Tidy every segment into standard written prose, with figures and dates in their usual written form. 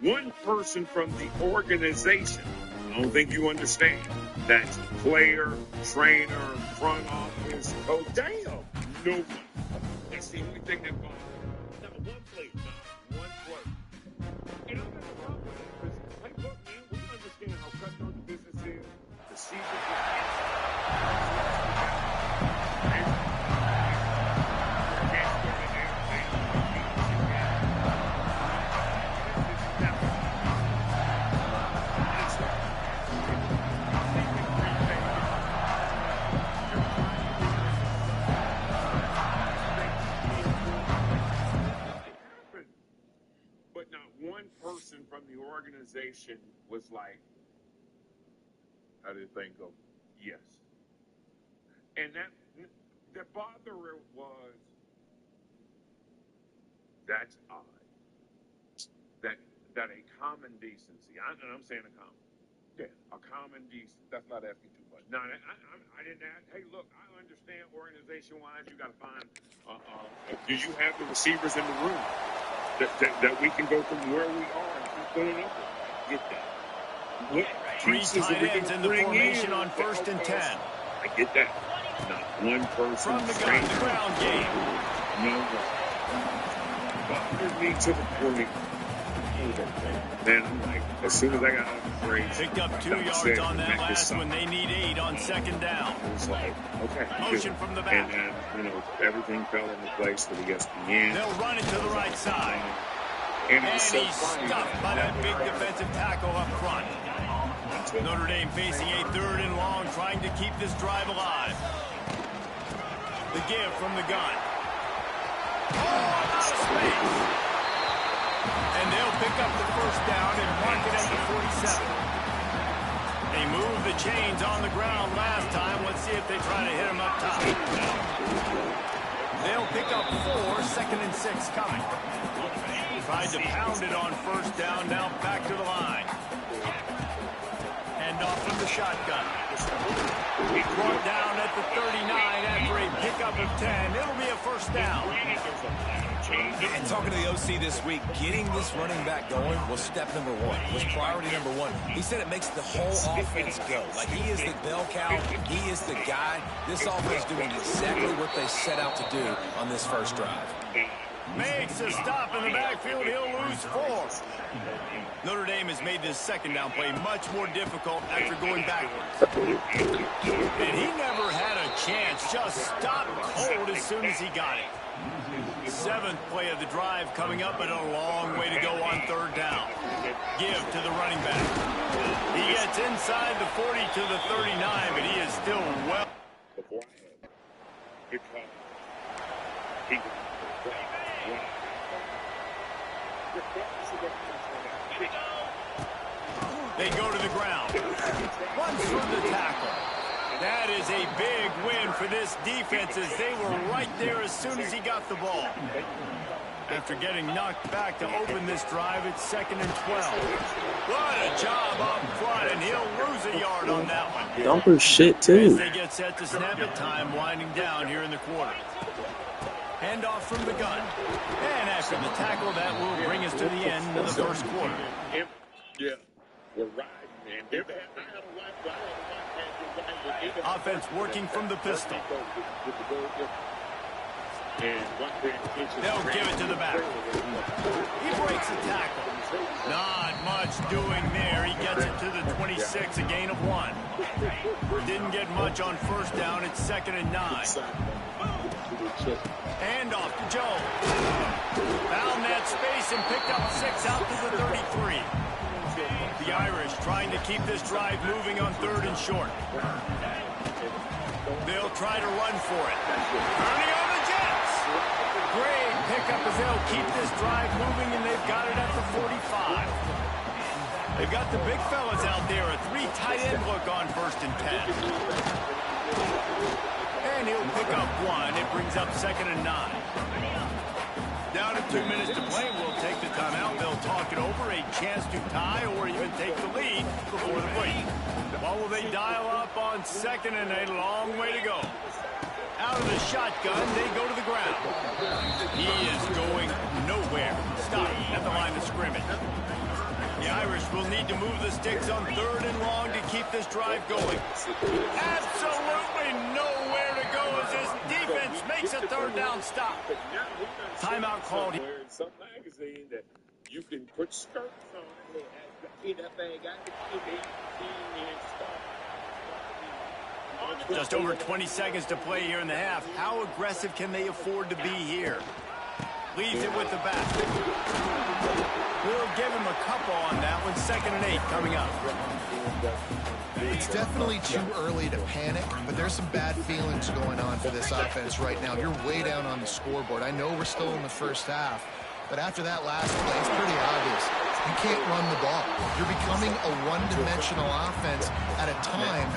one person from the organization. I don't think you understand. That's player, trainer, front office, coach. Damn, no one. That's the only thing that bothers me. Not one play, not one play. And I'm not a problem with it because, hey, look, man, we understand how cutthroat the business is. The season from the organization was like, how did the thing go? Yes. And the bother was, that's odd. That a common decency, and I'm saying a common decency. That's not asking too much. No, I didn't ask, hey, look, I understand organization-wise, you got to find, do you have the receivers in the room that we can go from where we are and keep going up with? Get that. What three tight ends in the formation on 1st and 10. I get that. Not one person. From the gun, the ground game. No one. Bothered me to the point. Man, I'm like, as soon as I got off the phrase, picked up 2 yards on that last when they need 8 on 2nd down. It was like, okay. Motion from the back. And then, everything fell into place for the ESPN. They'll run it to the right side. And he's stuffed by that big defensive tackle up front. Notre Dame facing a 3rd and long, trying to keep this drive alive. The give from the gun. Oh, out of space. And they'll pick up the 1st down and mark it at the 47. They moved the chains on the ground last time. Let's see if they try to hit him up top. They'll pick up 4, 2nd and 6 coming. Tried to pound it on 1st down, now back to the line. Hand off from the shotgun. Brought down at the 39 after a pickup of 10. It'll be a 1st down. And talking to the OC this week, getting this running back going was step number 1, was priority number 1. He said it makes the whole offense go. Like, he is the bell cow, he is the guy. This offense doing exactly what they set out to do on this 1st drive. Makes a stop in the backfield. He'll lose 4. Notre Dame has made this 2nd down play much more difficult after going backwards. And he never had a chance. Just stopped cold as soon as he got it. 7th play of the drive coming up, but a long way to go on 3rd down. Give to the running back. He gets inside the 40 to the 39, but he is still well. They go to the ground. Runs through the tackle. That is a big win for this defense as they were right there as soon as he got the ball. After getting knocked back to open this drive, it's 2nd and 12. What a job up front, and he'll lose a yard on that one. Thumper shit, too. As they get set to snap it, time winding down here in the quarter. Handoff from the gun. And after the tackle, that will bring us to the end of the 1st quarter. Yeah, we're riding, man. Offense working from the pistol. They'll give it to the back. He breaks a tackle. Not much doing there. He gets it to the 26, a gain of 1. Didn't get much on 1st down. It's 2nd and 9. Hand off to Joe. Found that space and picked up 6 out to the 33. The Irish trying to keep this drive moving on 3rd and short. They'll try to run for it. Turning on the Jets. Great pickup as they'll keep this drive moving, and they've got it at the 45. They've got the big fellas out there. A 3 tight end look on 1st and 10. And he'll pick up 1. It brings up 2nd and 9. Down to 2 minutes to play. We'll take the timeout. They'll talk it over. A chance to tie or even take the lead before the break. What will they dial up on 2nd and a long way to go? Out of the shotgun, they go to the ground. He is going nowhere. Stop at the line of scrimmage. The Irish will need to move the sticks on 3rd and long to keep this drive going. Absolutely nowhere to go as this defense makes a 3rd down stop. Timeout called. In some magazine that you can put skirts on it. Just over 20 seconds to play here in the half. How aggressive can they afford to be here? Leaves it with the back. We'll give him a couple on that one. 2nd and 8 coming up. It's definitely too early to panic, but there's some bad feelings going on for this offense right now. You're way down on the scoreboard. I know we're still in the first half, but after that last play, it's pretty obvious. You can't run the ball. You're becoming a one-dimensional offense at a time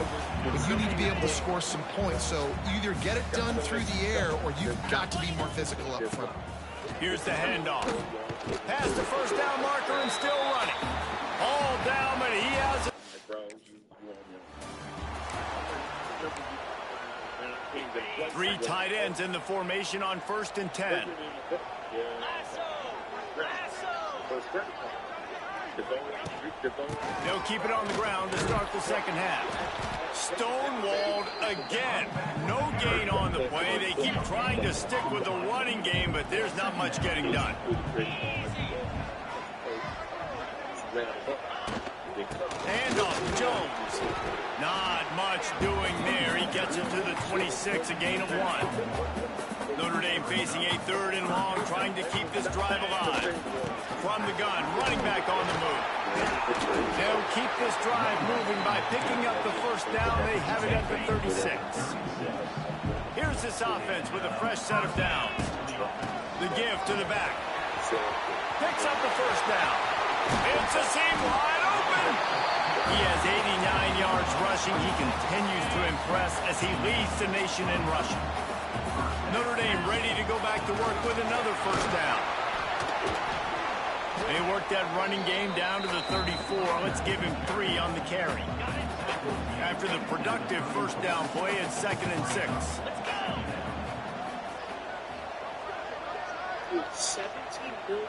when you need to be able to score some points. So either get it done through the air or you've got to be more physical up front. Here's the handoff. Past the 1st down marker and still running. All down, but he has it. 3 tight ends in the formation on 1st and 10. They'll keep it on the ground to start the 2nd half. Stonewalled again. No gain on the play. They keep trying to stick with the running game, but there's not much getting done. Handoff, Jones. Not much doing there. He gets it to the 26, a gain of 1. Notre Dame facing a 3rd and long, trying to keep this drive alive. From the gun, running back on the move. They'll keep this drive moving by picking up the 1st down. They have it at the 36. Here's this offense with a fresh set of downs. The give to the back. Picks up the 1st down. It's a seam wide open. He has 89 yards rushing. He continues to impress as he leads the nation in rushing. Notre Dame ready to go back to work with another 1st down. They work that running game down to the 34. Let's give him 3 on the carry. After the productive 1st down play, it's 2nd and 6. 17 billion.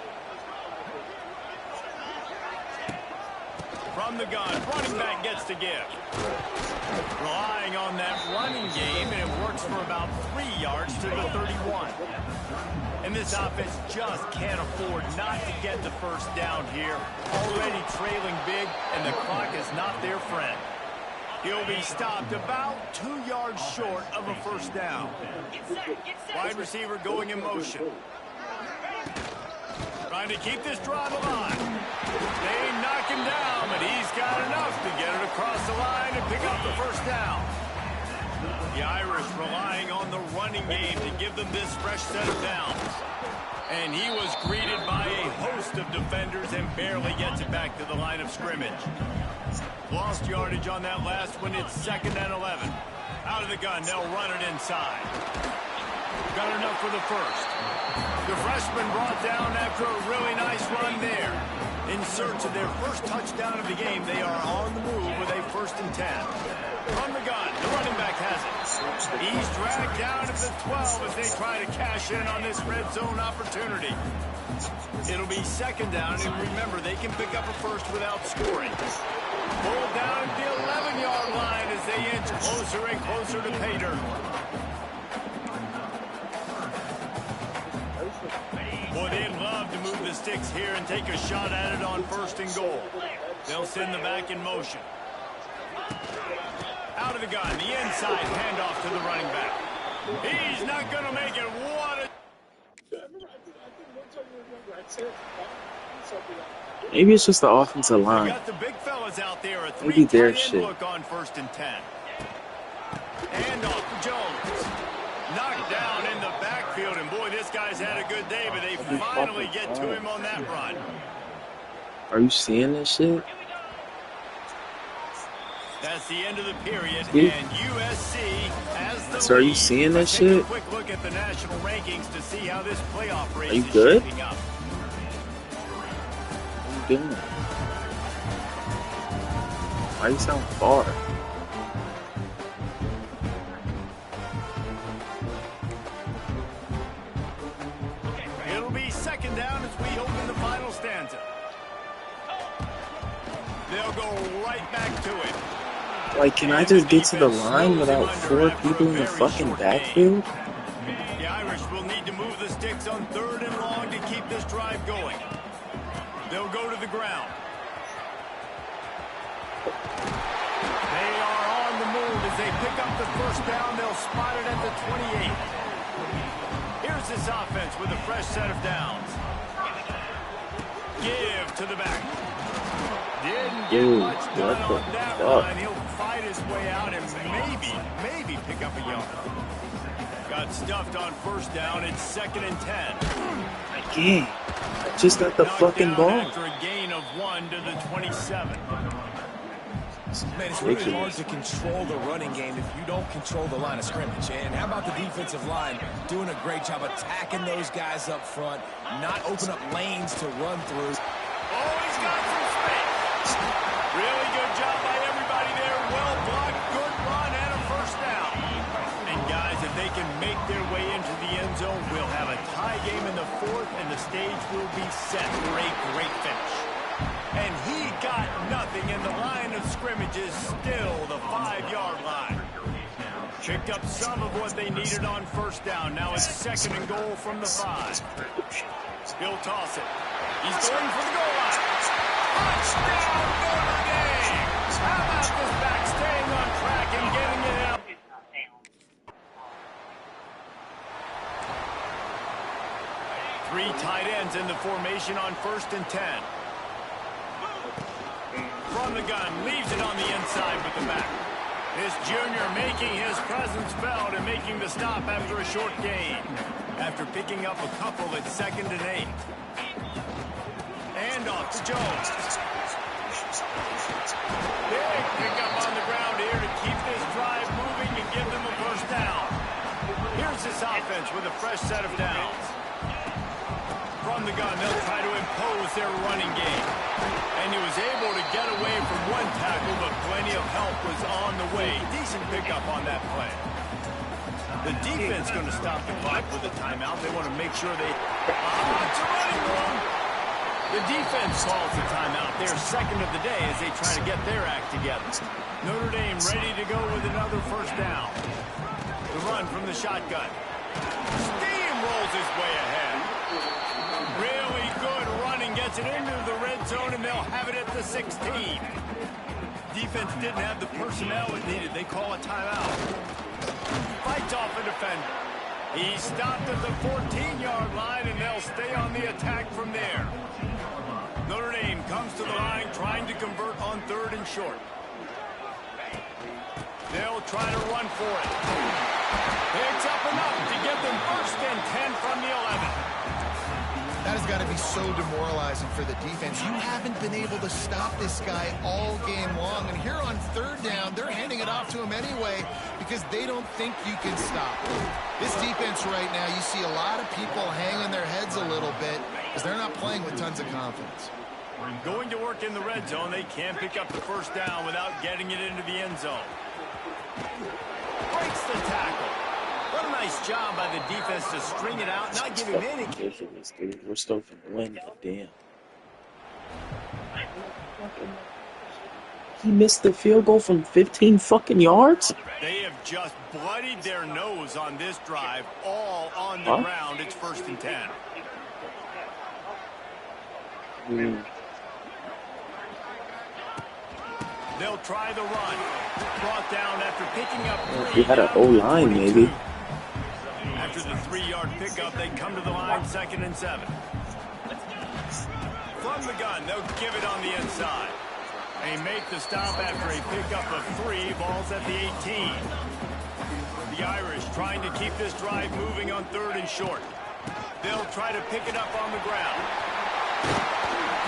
From the gun, running back gets to give. Relying on that running game, and it works for about 3 yards to the 31. And this offense just can't afford not to get the 1st down here. Already trailing big, and the clock is not their friend. He'll be stopped about 2 yards short of a 1st down. Wide receiver going in motion. Trying to keep this drive alive. They knock him down, but he's got enough to get it across the line and pick up the 1st down. The Irish relying on the running game to give them this fresh set of downs. And he was greeted by a host of defenders and barely gets it back to the line of scrimmage. Lost yardage on that last one. It's 2nd and 11. Out of the gun, they'll run it inside. Got enough for the 1st. The freshman brought down after a really nice run there. In search of their 1st touchdown of the game, they are on the move with a 1st and 10. From the gun, the running back has it. He's dragged down at the 12 as they try to cash in on this red zone opportunity. It'll be 2nd down, and remember, they can pick up a 1st without scoring. Pulled down at the 11-yard line as they inch closer and closer to pay dirt. Boy, they'd love to move the sticks here and take a shot at it on 1st and goal. They'll send the back in motion. Out of the gun, the inside handoff to the running back. He's not going to make it. What a... Maybe it's just the offensive line. Got the big fellas out there. A Maybe their 3 tight shit. end look on 1st and 10. Handoff to Jones. Knocked down in the backfield, and boy, this guy's had a good day, but they finally get to him on that run. Are you seeing this shit? That's the end of the period, Yeah. and USC has the So are you lead. seeing that Let's take a shit? quick look at the national rankings to see how this playoff race Are you is good? shaping up. What are you doing? Why you sound far? It'll be 2nd down as we open the final stanza. They'll go right back to it. Like, can I just get to the line without 4 people in the fucking backfield? The Irish will need to move the sticks on 3rd and long to keep this drive going. They'll go to the ground. They are on the move as they pick up the first down. They'll spot it at the 28. Here's this offense with a fresh set of downs. Give to the back. Didn't get much done on that one. He'll fight his way out and maybe pick up a yard. Got stuffed on first down. It's 2nd and 10. Again, I just got the fucking ball. After a gain of 1 to the 27. Man, it's really hard to control the running game if you don't control the line of scrimmage. And how about the defensive line doing a great job attacking those guys up front, not open up lanes to run through. Oh, he's got some space. Really good job by everybody there. Well blocked, good run, and a first down. And guys, if they can make their way into the end zone, we'll have a tie game in the 4th, and the stage will be set for a great finish. And he got nothing, and the line of scrimmage is still the 5-yard line. Picked up some of what they needed on first down. Now it's 2nd and goal from the 5. He'll toss it. He's going for the goal line. Touchdown, Notre Dame! How about this back staying on track and getting it out? Three tight ends in the formation on 1st and 10. From the gun, leaves it on the inside with the back. This junior making his presence felt and making the stop after a short gain. After picking up a couple at 2nd and 8. And off to Jones. Big pickup on the ground here to keep this drive moving and give them a first down. Here's this offense with a fresh set of downs. From the gun, they'll try to impose their running game. And he was able to get away from one tackle, but plenty of help was on the way. Decent pickup on that play. The defense going to stop the clock with a timeout. They want to make sure they... it's a running room. The defense calls the timeout. They're 2nd of the day as they try to get their act together. Notre Dame ready to go with another first down. The run from the shotgun. Steamrolls his way ahead. Really good running, gets it into the red zone, and they'll have it at the 16. Defense didn't have the personnel it needed. They call a timeout. Fights off a defender. He stopped at the 14-yard line, and they'll stay on the attack from there. Notre Dame comes to the line, trying to convert on 3rd and short. They'll try to run for it. Picks up enough to give them 1st and 10 from the 11. That has got to be so demoralizing for the defense. You haven't been able to stop this guy all game long. And here on 3rd down, they're handing it off to him anyway because they don't think you can stop him. This defense right now, you see a lot of people hanging their heads a little bit because they're not playing with tons of confidence. Going to work in the red zone, they can't pick up the first down without getting it into the end zone. Breaks the tackle. What a nice job by the defense to string it out, not giving him any... Ridiculous, dude. We're still finna win, but damn. He missed the field goal from 15 fucking yards? They have just bloodied their nose on this drive, all on the ground. It's 1st and 10. They'll try the run. Brought down after picking up 3. If you had an O-line, maybe. After the 3-yard pickup, they come to the line, 2nd and 7. From the gun, they'll give it on the inside. They make the stop after a pickup of 3. Ball's at the 18. The Irish trying to keep this drive moving on 3rd and short. They'll try to pick it up on the ground.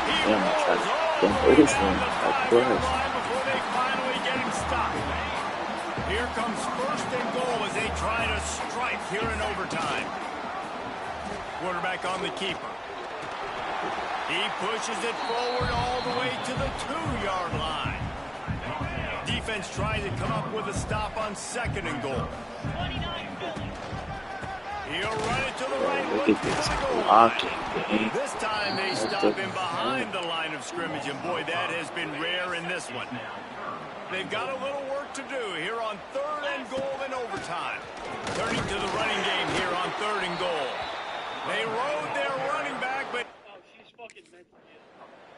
He rolls all the way down the 5-yard line before they finally get him stopped. Here comes 1st and goal as they try to strike here in overtime. Quarterback on the keeper. He pushes it forward all the way to the 2-yard line. Defense trying to come up with a stop on 2nd and goal. He'll run it to the right. Look at this blocking, man. This time they stop him behind the line of scrimmage, and boy, that has been rare in this one. They've got a little work to do here on 3rd and goal in overtime. Turning to the running game here on 3rd and goal. They rode their running back, but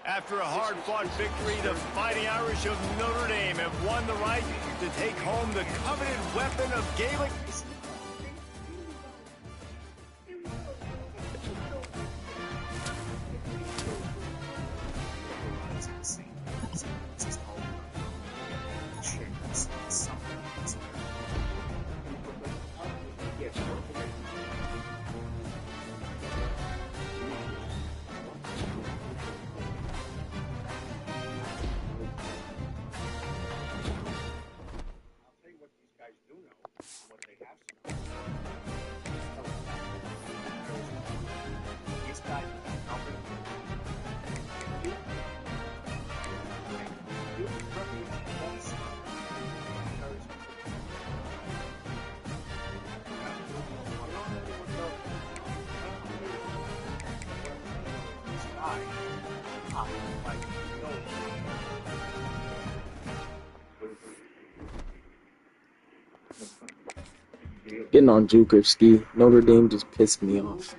after a hard-fought victory, the Fighting Irish of Notre Dame have won the right to take home the coveted weapon of Gaelic. Getting on Jukovski. Notre Dame just pissed me off.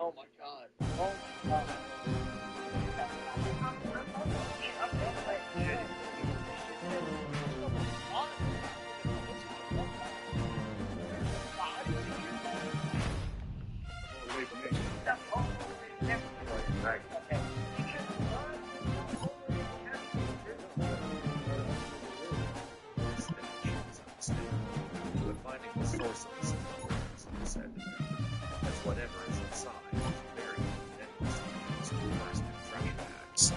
Oh my God. Oh my God. Whatever is inside is very convinced. It's worse than trash bags.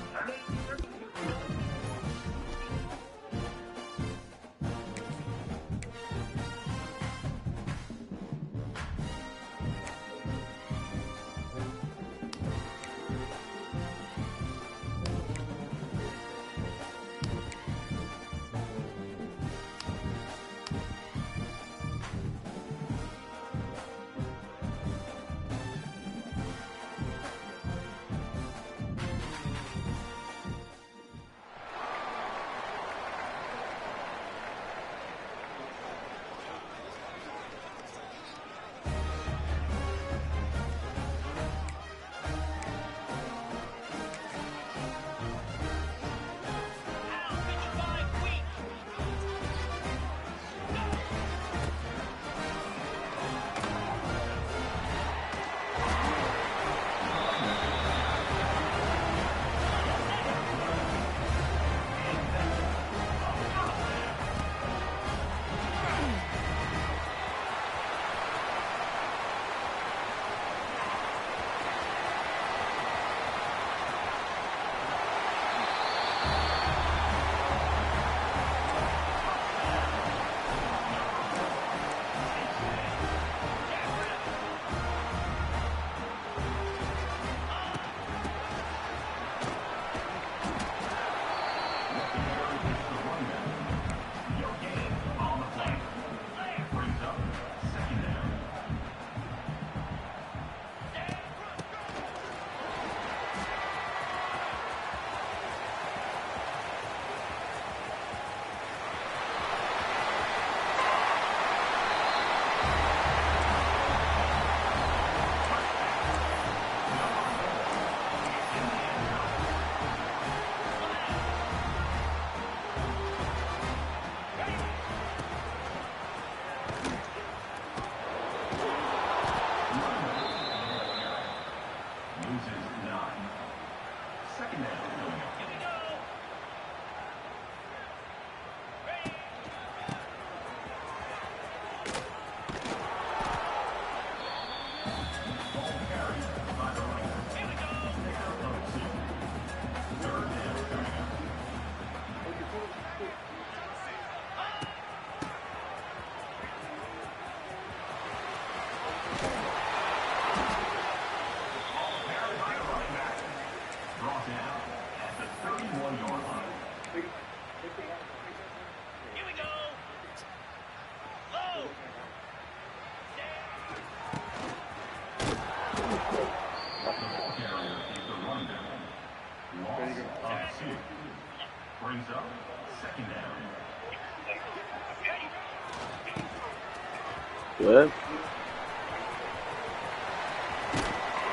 Good.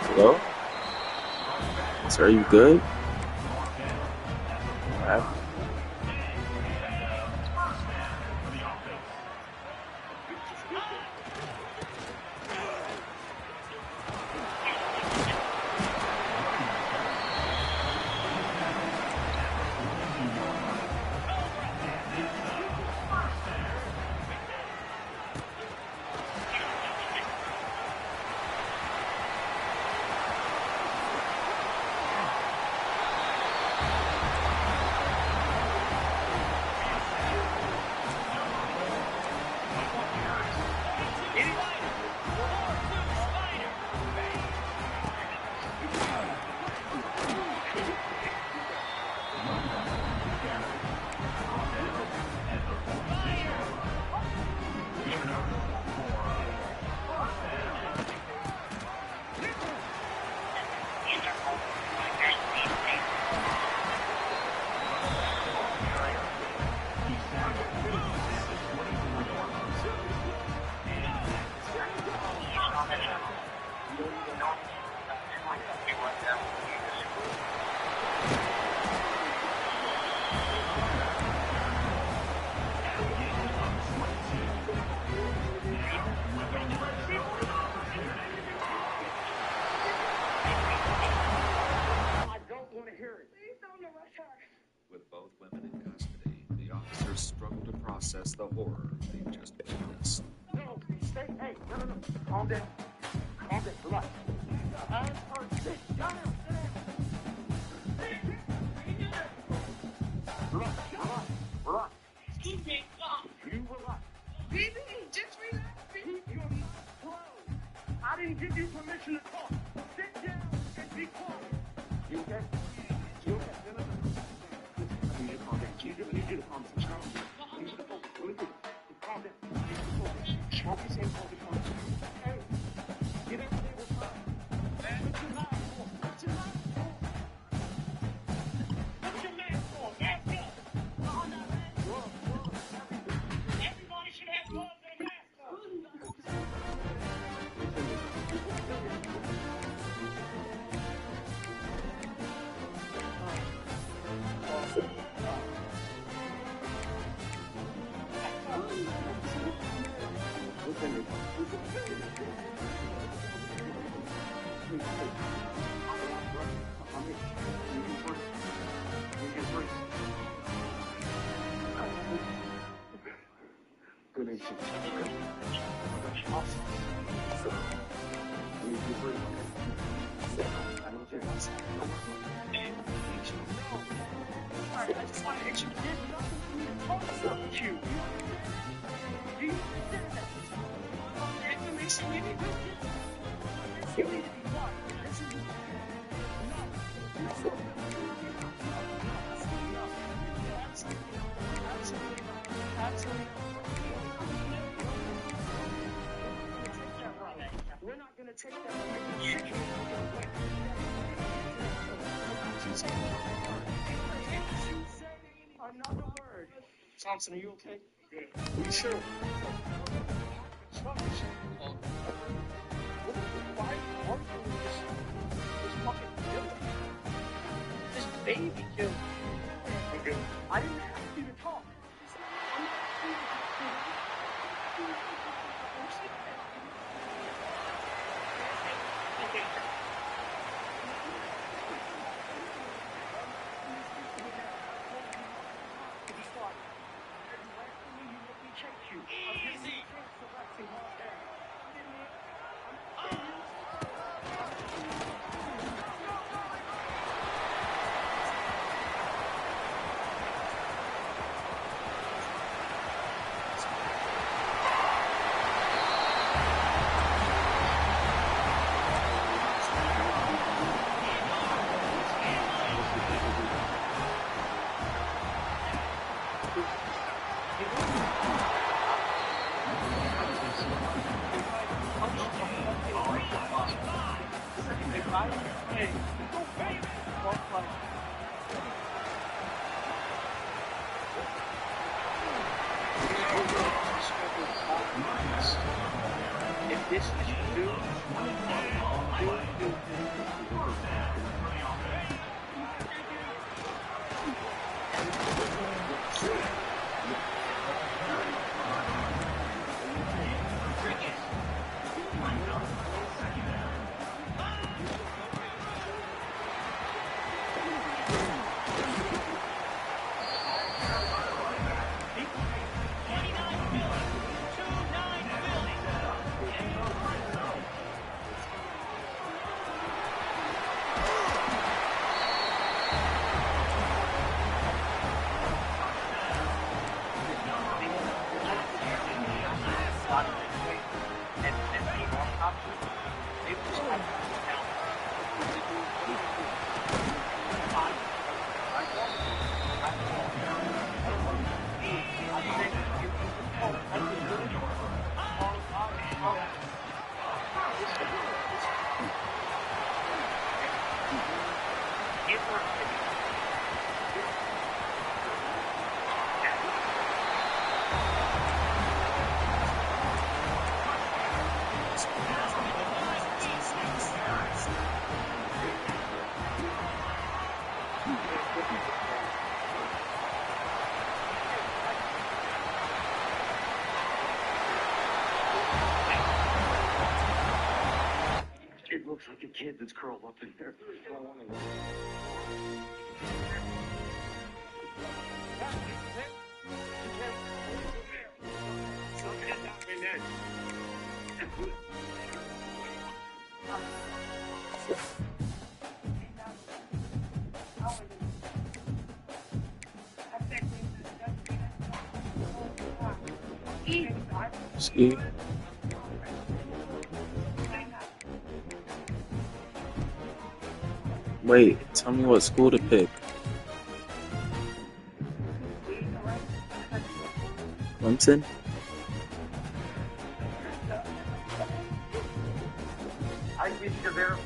Hello? Sir, are you good? Alright. With both women in custody, the officers struggle to process the horror they've just witnessed. No, stay. Hey, no. Calm down. Calm down. Relax. Sit down. Relax. Excuse me. You relax. Baby, just relax. You're not close. I didn't give you permission to talk. Sit down and be quiet. You okay? You okay? No. I need you to calm down. I need you to calm down. I need you to focus. Really good. Calm down. I need you to focus. Smoke your same focus. Hey, get out there with her. What's your mask for? What's your mask for? What's your mask for? Mask up. On that mask. Everybody should have gloves and a mask on. Good answer. Awesome. You breathe. I don't care. Alright, I just want to hit you. There's nothing for me to talk about with you. Do you understand that? Information you need with you. You need to be quiet. This is Absolutely. We're not going to take that right. Another word. Thompson, are you okay? Yeah. Are you sure? Why are you this fucking killer? This baby killer. Okay. I didn't ask you to talk. Easy. This is two. It looks like a kid that's curled up in there. Ski. Wait, tell me what school to pick. Clemson? I wish you there.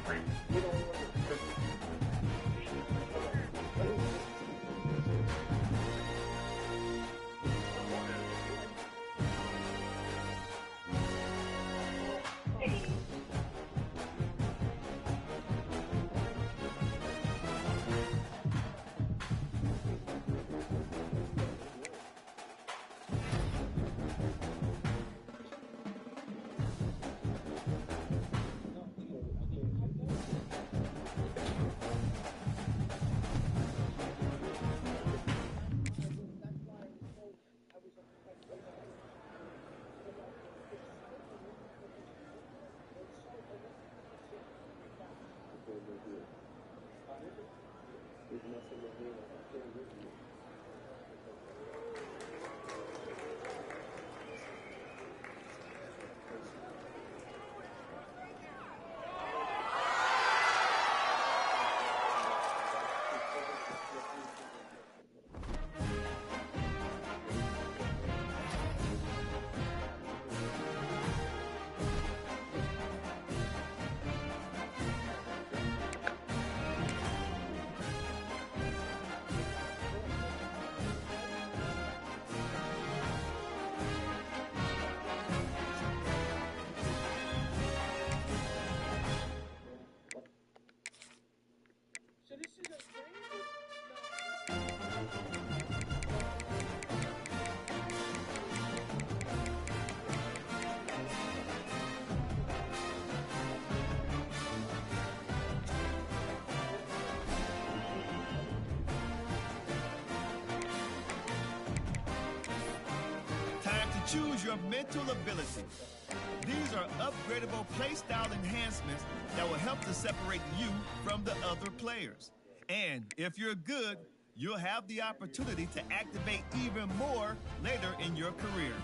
Choose your mental ability. These are upgradable playstyle enhancements that will help to separate you from the other players. And if you're good, you'll have the opportunity to activate even more later in your career.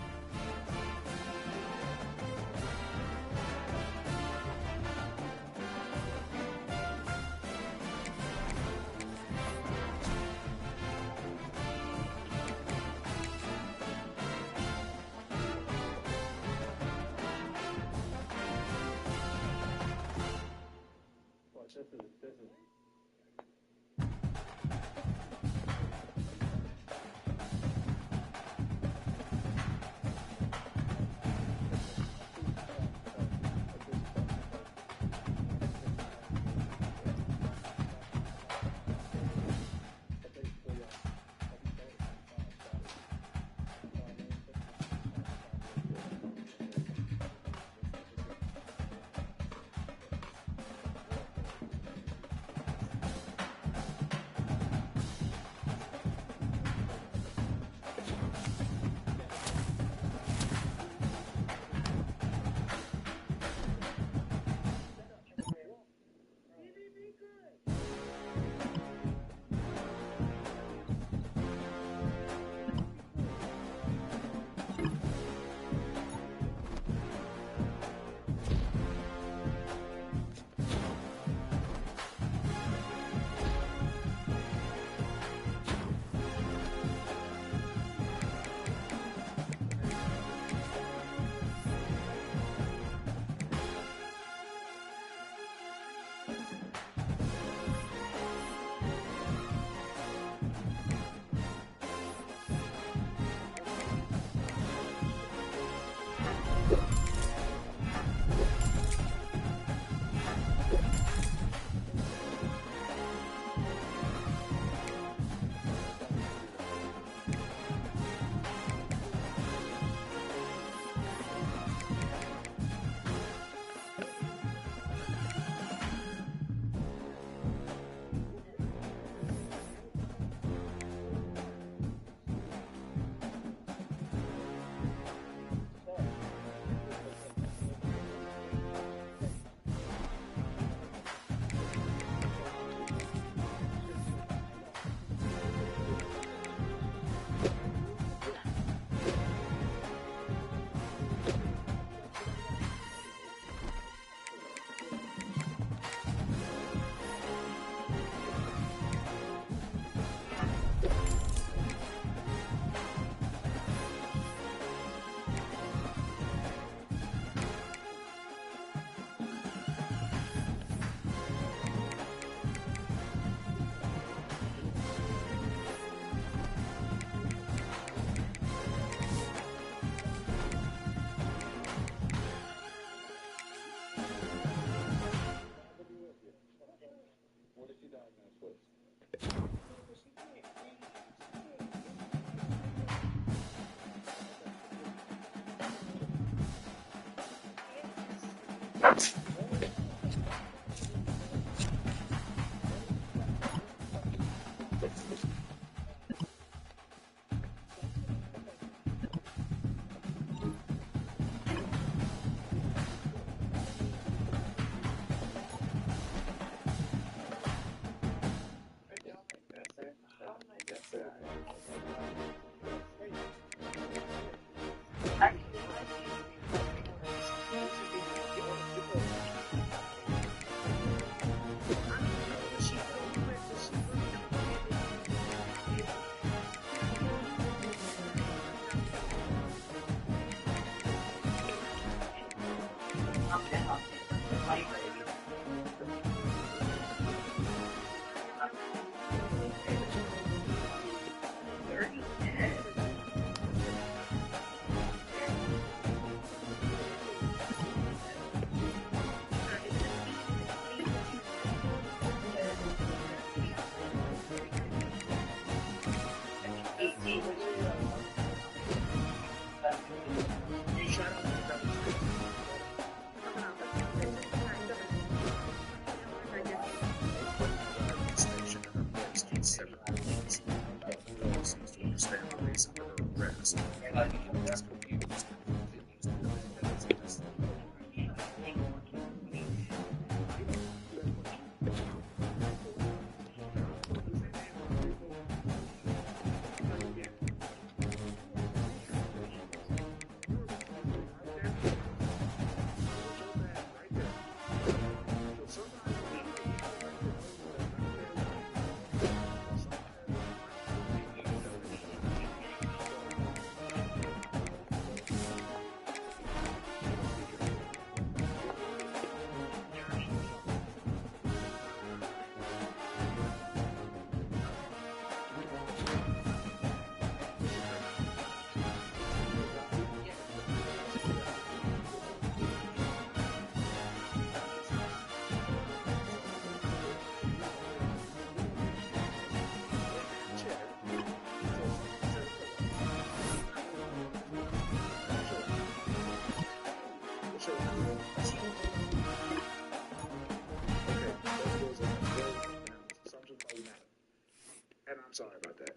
I'm sorry about that.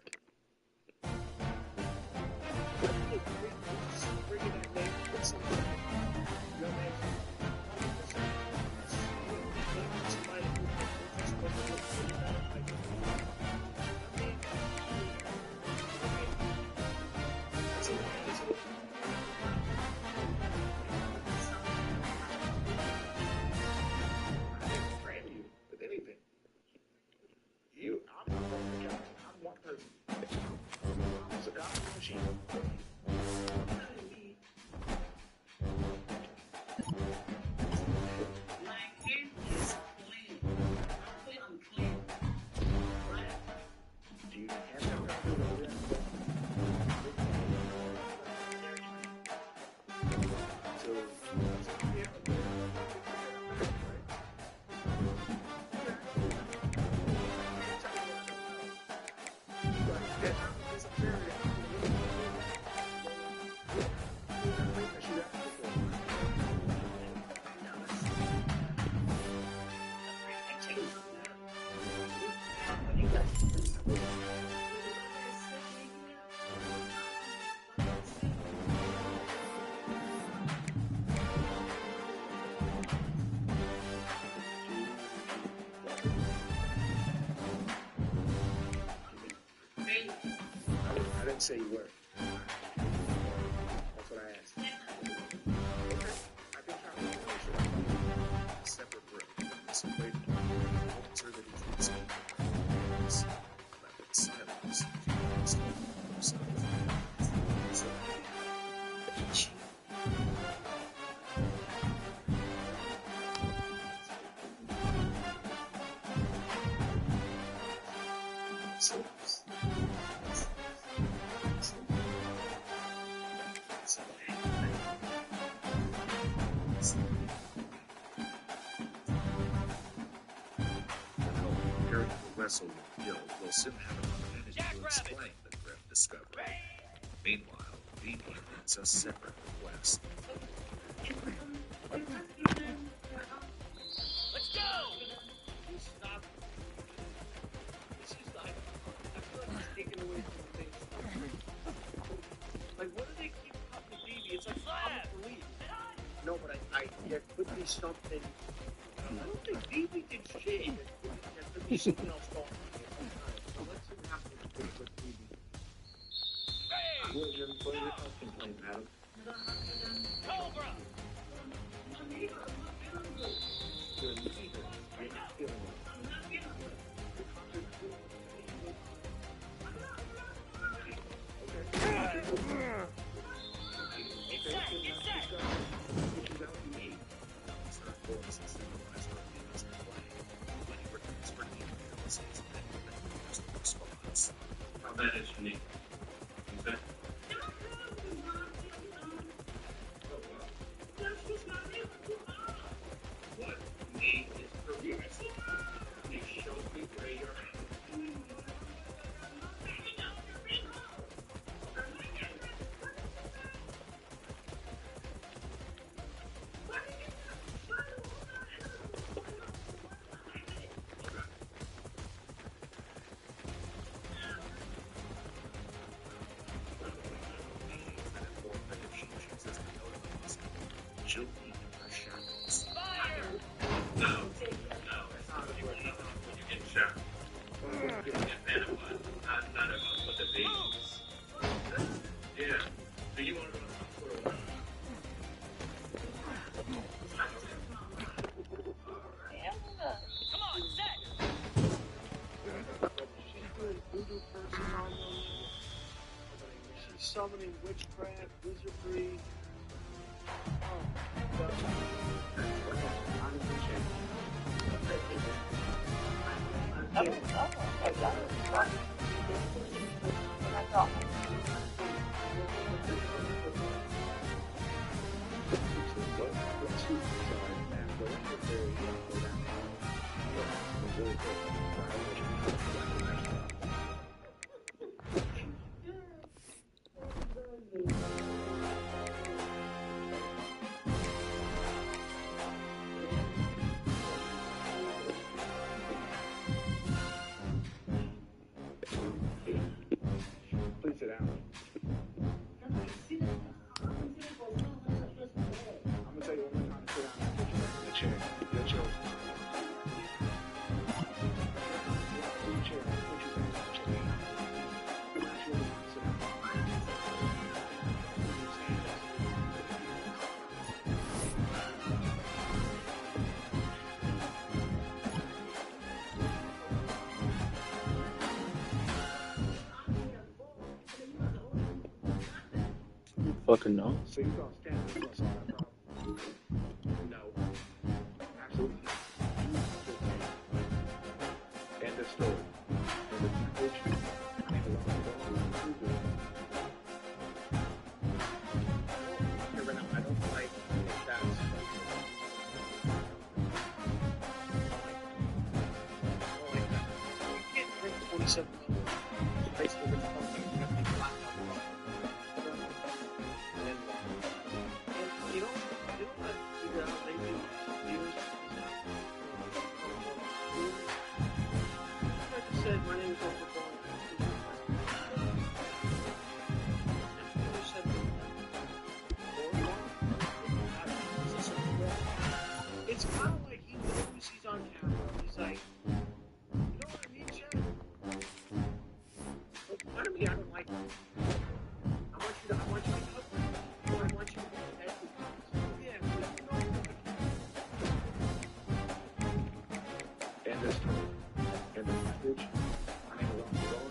I didn't say you were. That's what I asked. I've been trying to make sure. Separate room. This way to answer that he's listening. Silence. Wrestle with Gil will soon have an opportunity to explain the grim discovery. Meanwhile, BB needs a separate request. Let's go! Stop. This is like, I feel like it's taken away from things. Like, what do they keep cutting BB? It's like, I'm a police. No, but there could be something. I don't think BB did shit. There could be something else going on. So let's see what happens with BB. Williams, what is your complaint, madam? Cobra! Your neighbor. You're not feeling well. How bad is your knee? Okay. What knee is progressing? You show me where you're at. She'll be in her shadows. No, it's not really what happens when you get shot. You get mad at what? Not about what the babies. Yeah. Do you want to go to the hospital? Come on, set! She's summoning witchcraft, wizardry. Please sit down. I'm gonna tell you one more time to sit down and put you back in the chair. Your chair. Your chair. Put you back in the chair. I'm not sure you want to sit down. Fucking no. So you gonna stand up and solve that problem? No. Absolutely not. End of story. End of message. I don't like that. 27 basically with something you have to be flat out. And you don't have to figure out they do years. Like I said, my name is Thumper. It's kind of like he knows he's on camera. He's like, you know what I mean, Chad? Look, part of me, I don't like it. I want you to help me. Or I want you to be connected. Yeah, but you know what? End of story. End of message. I ain't along the road.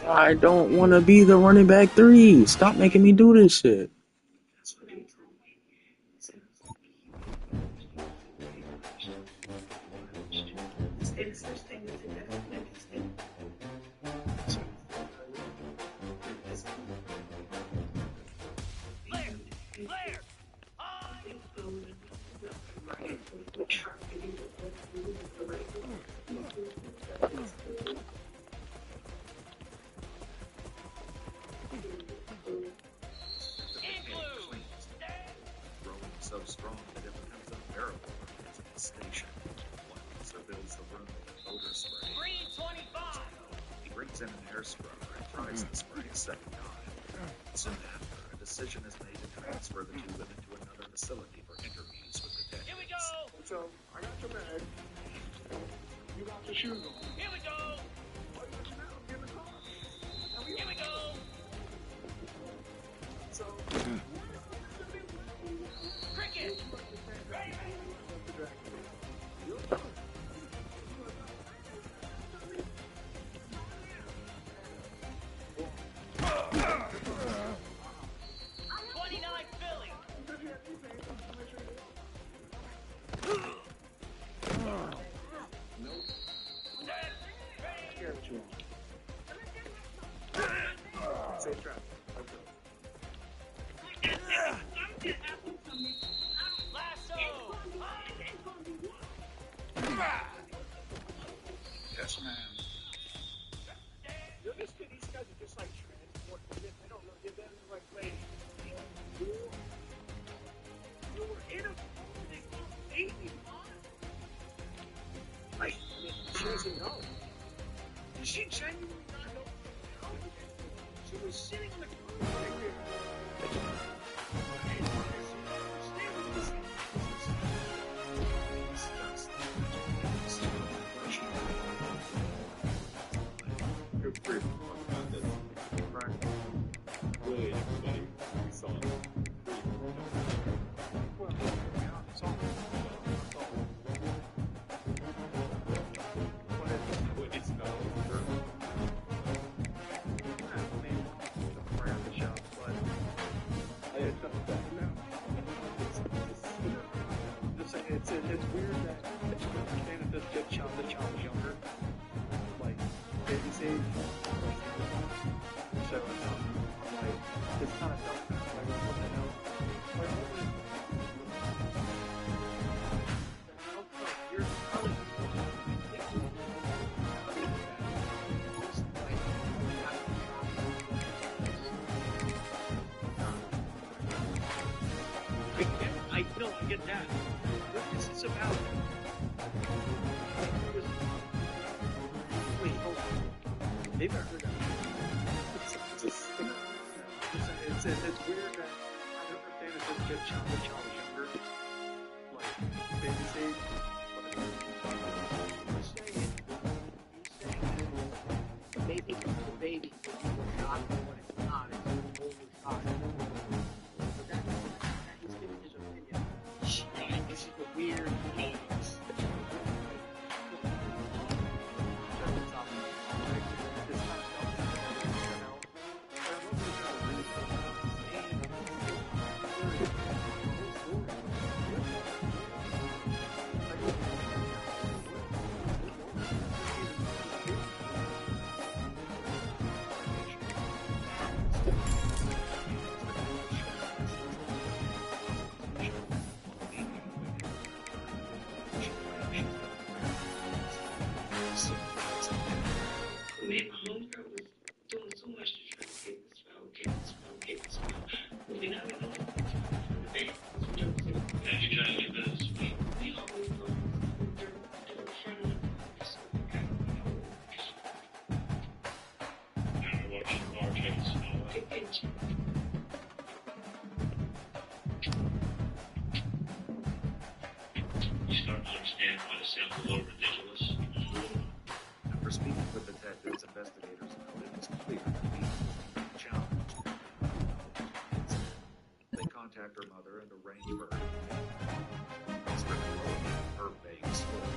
I don't want to be the running back 3. Stop making me do this shit. puts in an air scrubber and tries the spray a second time. Soon after, a decision is made to transfer the two women to another facility for interviews with detectives. Here we go! So, I got your bag. You got your shoes on. Here we go! What you now? Get in the car. Here we go! So, Cricket! safe trap. Lasso! Yes, ma'am. These guys are just like transport. They don't know. They're like, wait, you were in a phone. They found baby on. Like, I mean, she doesn't know. Did she genuinely not know? She was sitting in the car right there. You're pretty about this. Right. Really, everybody we saw it. Well, yeah, it's all. It's not over. It's weird that the child was younger, like baby's age. So like it's kind of dumb. Like what the hell? Like you're probably I know, I get that. What is this about? Wait, hold on. Maybe I heard that. It's weird that I understand it's just the child was younger. Like, baby's age. You're saying maybe the baby was not what it's not. It's an older child. But that he's giving his opinion. This is the weird noise. Me and my homegirl was doing so much to try to get this smell. But then I don't know. Now you're trying to get this. We always go to the front of the so we got now we're watching RTG smell. You start to understand why this sounds a little ridiculous. After speaking with detectives, investigators noted it was clear that the challenged. They contact her mother and arrange for her to strip her vague story.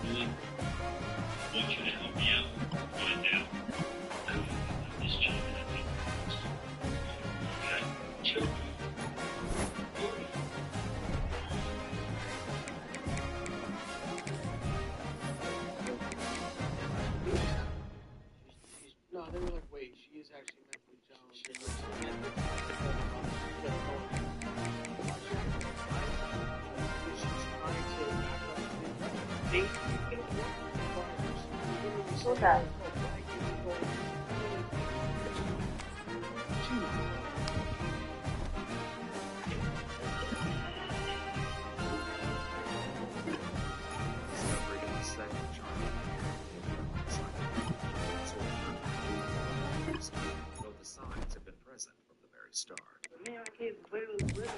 Really want you to help me out. Find out. This job and I think. Okay. Sure. No, they were like, wait, she is actually mentally challenged. She's trying to act like Who's that? start. Man, I can't play with it.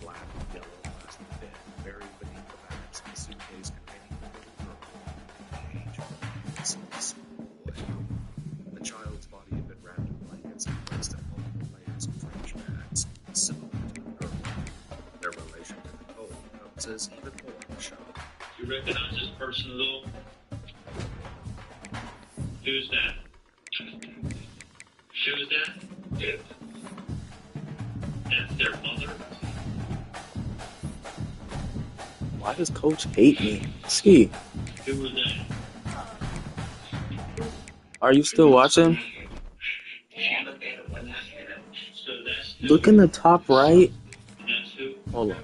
Black and yellow plastic bed buried beneath the bags of a suitcase containing the little girl. Age of a small boy. The child's body had been wrapped in blankets and placed in multiple layers of trash bags, similar to the girl. Their relation to Nicole comes as even more of a shock. You recognize this person at all? Who's that? Who's that? Yeah. That's their mother? Why does Coach hate me? Ski, Who was that? are you still watching? So that's who? Look in the top right. That's who? Hold on.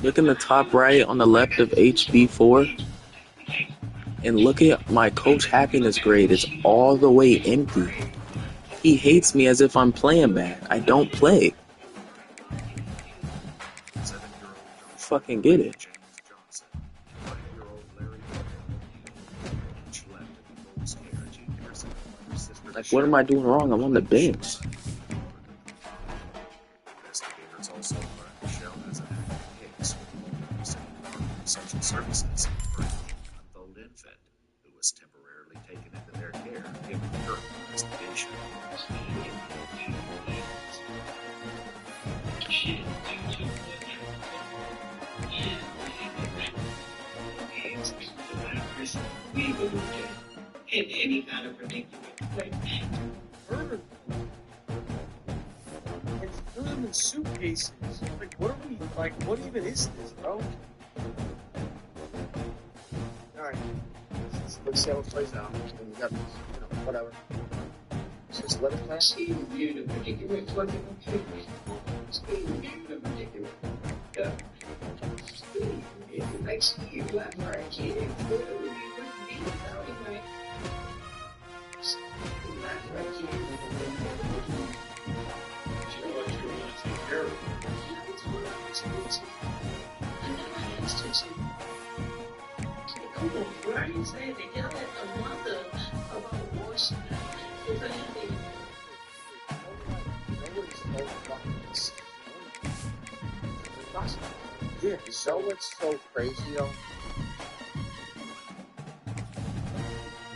Look in the top right on the left of HB4. And look at my Coach happiness grade. It's all the way empty. He hates me as if I'm playing bad. I don't play. Fucking get it. James Johnson, 5-year-old Larry each left in Nicole's care 2 years ago when her sister Like, what am I doing wrong? I'm on the bench. Investigators also learned Michelle has an active case with the local city Department of Social Services for a 9-month-old infant who was temporarily taken into their care given the current investigation. In any kind of ridiculous way. Murder. And threw them in suitcases. Like, what are we, like, what even is this, bro? Alright. Let's see how it plays out. And we got this, whatever. Just let it play. Steve viewed a particular political treatment. Steve viewed a particular. Steve, if you like Steve left RTG, it clearly wouldn't be without him, right? Steve left RTG. You know what you want to take care of? That's what I was going to say. I never asked him to. Come on, where are you saying to yell at the mother about abortion? If I had Yeah, so what's so crazy, though?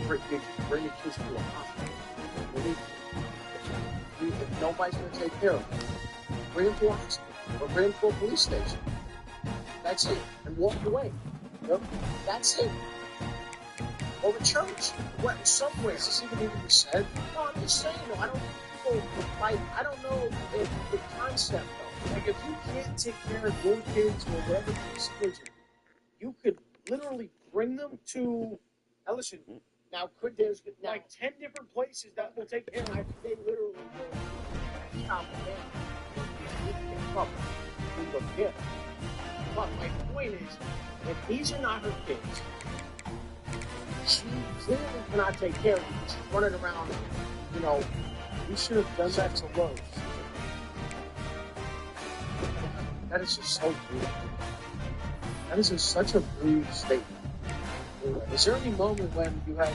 Bring your kids to a hospital. If nobody's going to take care of them, bring them to a hospital or bring them to a police station. That's it. And walk away. Yep. That's it. Or a church. What, somewhere. Is this even be said? No, I'm just saying, though. I don't think people, like, I don't know if the concept, though. Like, if you can't take care of your kids or whatever the situation, you could literally bring them to, now listen, now could there's like 10 different places that will take care of them. They literally will stop them. But my point is, if these are not her kids, she clearly cannot take care of them. She's running around, we should have done that to Rose. That is just so rude. That is just such a rude statement. Is there any moment when you had,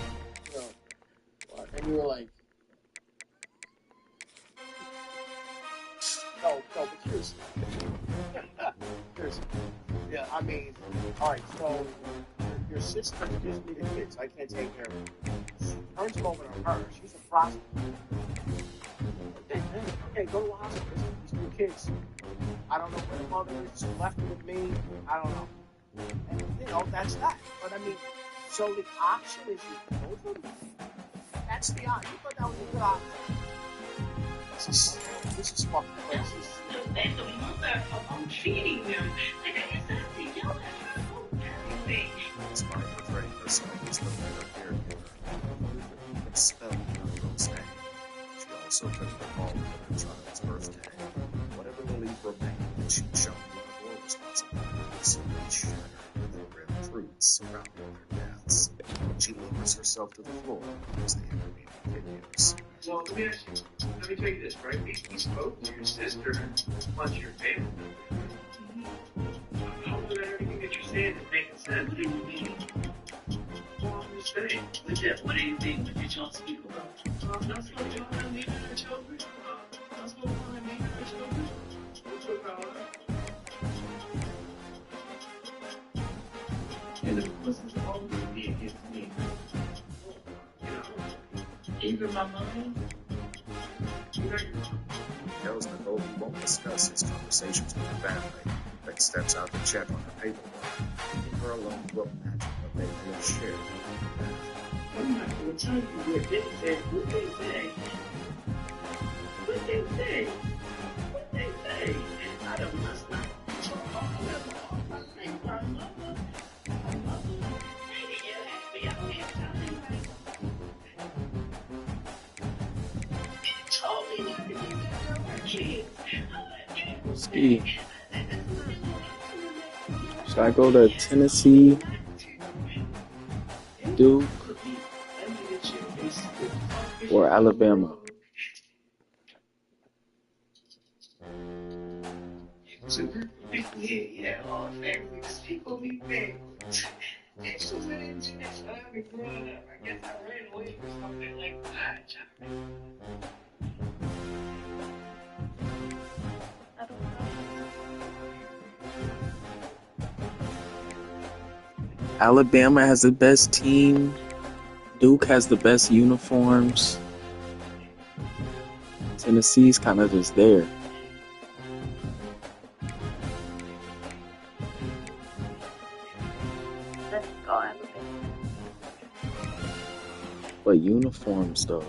and you were like, no, but seriously. Seriously. Yeah, I mean, alright, so your sister gives me the kids, I can't take care of them. She turns them over to her, she's a prostitute. Okay, go to a hospital, these new kids. I don't know where the mother is, she left it with me, I don't know. And, that's that. But I mean, so the option is you both of them. That's the option. You thought that was a good option. This is fucking crazy. Let the mother alone feeding them. Like, I guess that's the yell at her. Everything. Despite portraying herself as the better caregiver, Luther even spelled out Rose's name. She also couldn't recall her child's birthday. Whatever belief remained that she'd shown love or responsibility, would shattered with the grim truths surrounding their deaths. She lowers herself to the floor as the interview continues. Well, let me ask you. Let me tell you this, right? We spoke to your sister plus your family. Hopefully that everything that you're saying is making sense. What do you mean? Well, I'm just saying. What do you mean? What did y'all speak about? That's what y'all have me and our children. That's what y'all have me and our children. That's what y'all have. And it wasn't always me against me. You know, even my mom. You know your mom. He tells Nicole he won't discuss his conversations with her family, then steps out to check on her paperwork, leaving her alone to imagine what they may have shared. I'm not going to tell you what they said, what they say. What they say. What they say. I don't must not talk all of my things. I love her. I love her. Maybe you ask me out here telling me. You told me not to give you your kids. See, should I go to Tennessee, Duke, or Alabama? Yeah, all families, people be big. This was an intention. I haven't grown up. I guess I ran away or something like that. Alabama has the best team. Duke has the best uniforms. Tennessee's kind of just there. But uniforms, though.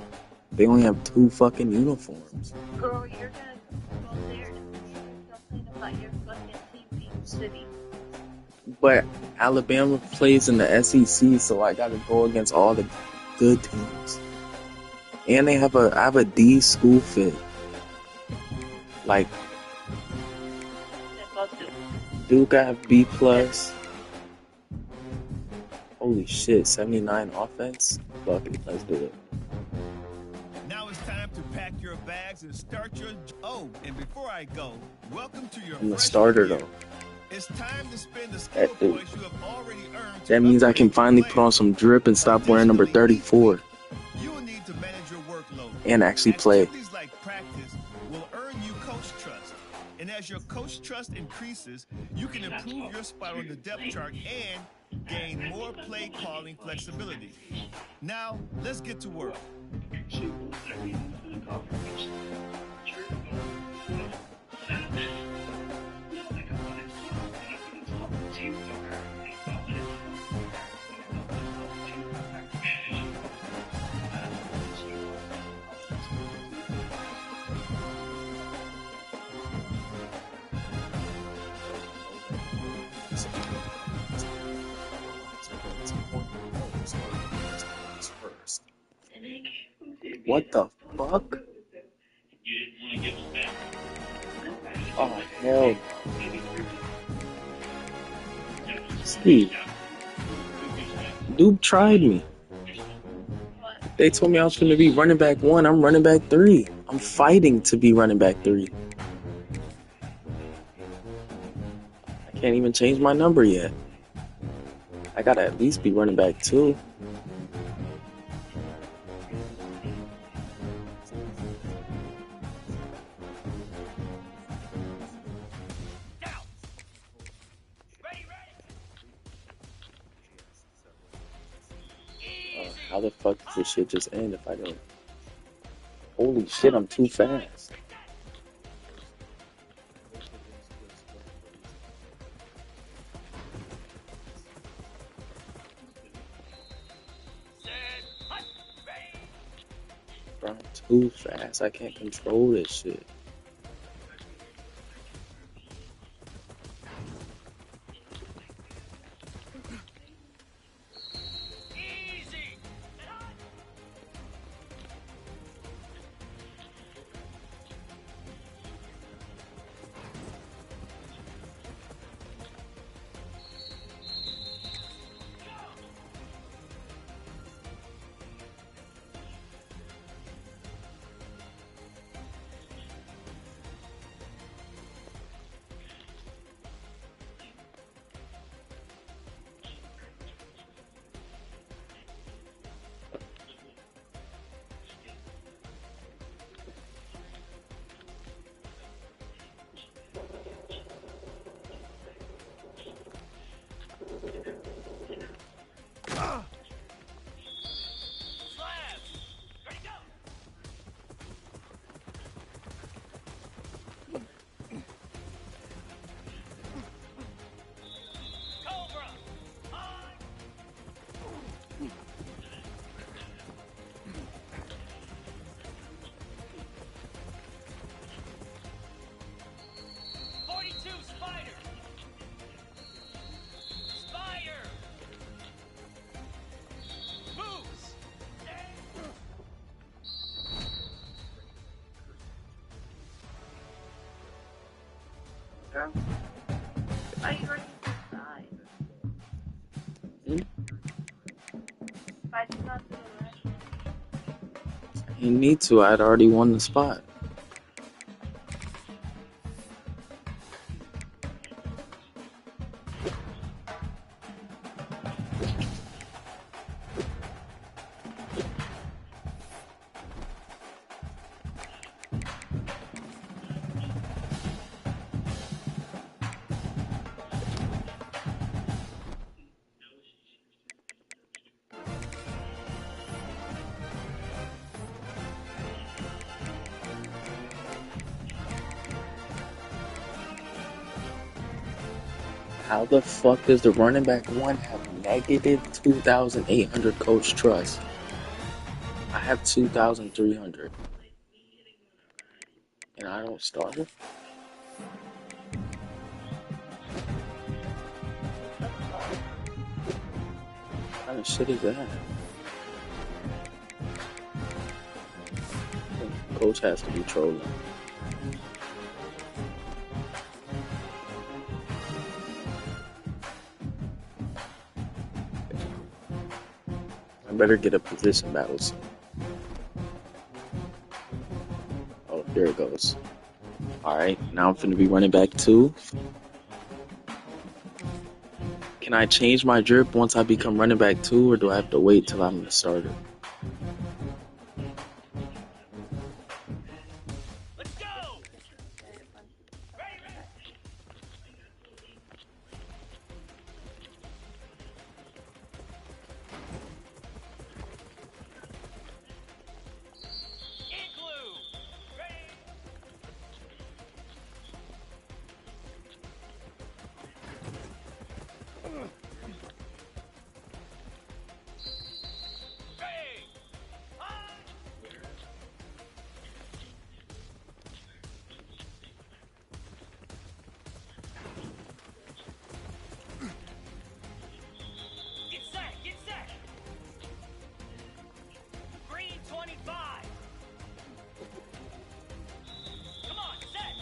They only have 2 fucking uniforms. Girl, you're gonna go there and complain about your fucking team being shitty. But Alabama plays in the SEC, so I gotta go against all the good teams. And I have a D school fit. Like Duke, I have B plus. Holy shit, 79 offense? Fuck it, let's do it. Now it's time to pack your bags and start your... Oh, and before I go, welcome to your... I'm the starter, year. though. It's time to spend the skill points you have already earned. That means I can finally put on some drip and stop wearing number 34. You will need to manage your workload. And actually play. Activities like practice will earn you coach trust. And as your coach trust increases, you can improve your spot on the depth chart and gain more play calling flexibility. Now, let's get to work. What the fuck? Oh, hell. Steve. Duke tried me. They told me I was going to be running back 1. I'm running back 3. I'm fighting to be running back 3. I can't even change my number yet. I gotta at least be running back 2. How the fuck does this shit just end if I don't? Holy shit, I'm too fast. Bro, I'm too fast. I can't control this shit. Girl, why are you running inside? Why did you not do the rest? You need to. I'd already won the spot. How the fuck does the running back one have negative 2,800 coach trust? I have 2,300. And I don't start it? What kind of shit is that? Coach has to be trolling. I better get a position battle soon. Oh, there it goes. Alright, now I'm finna be running back 2. Can I change my drip once I become running back 2, or do I have to wait till I'm the starter? Let's go! Get set! Green 25! Come on, set!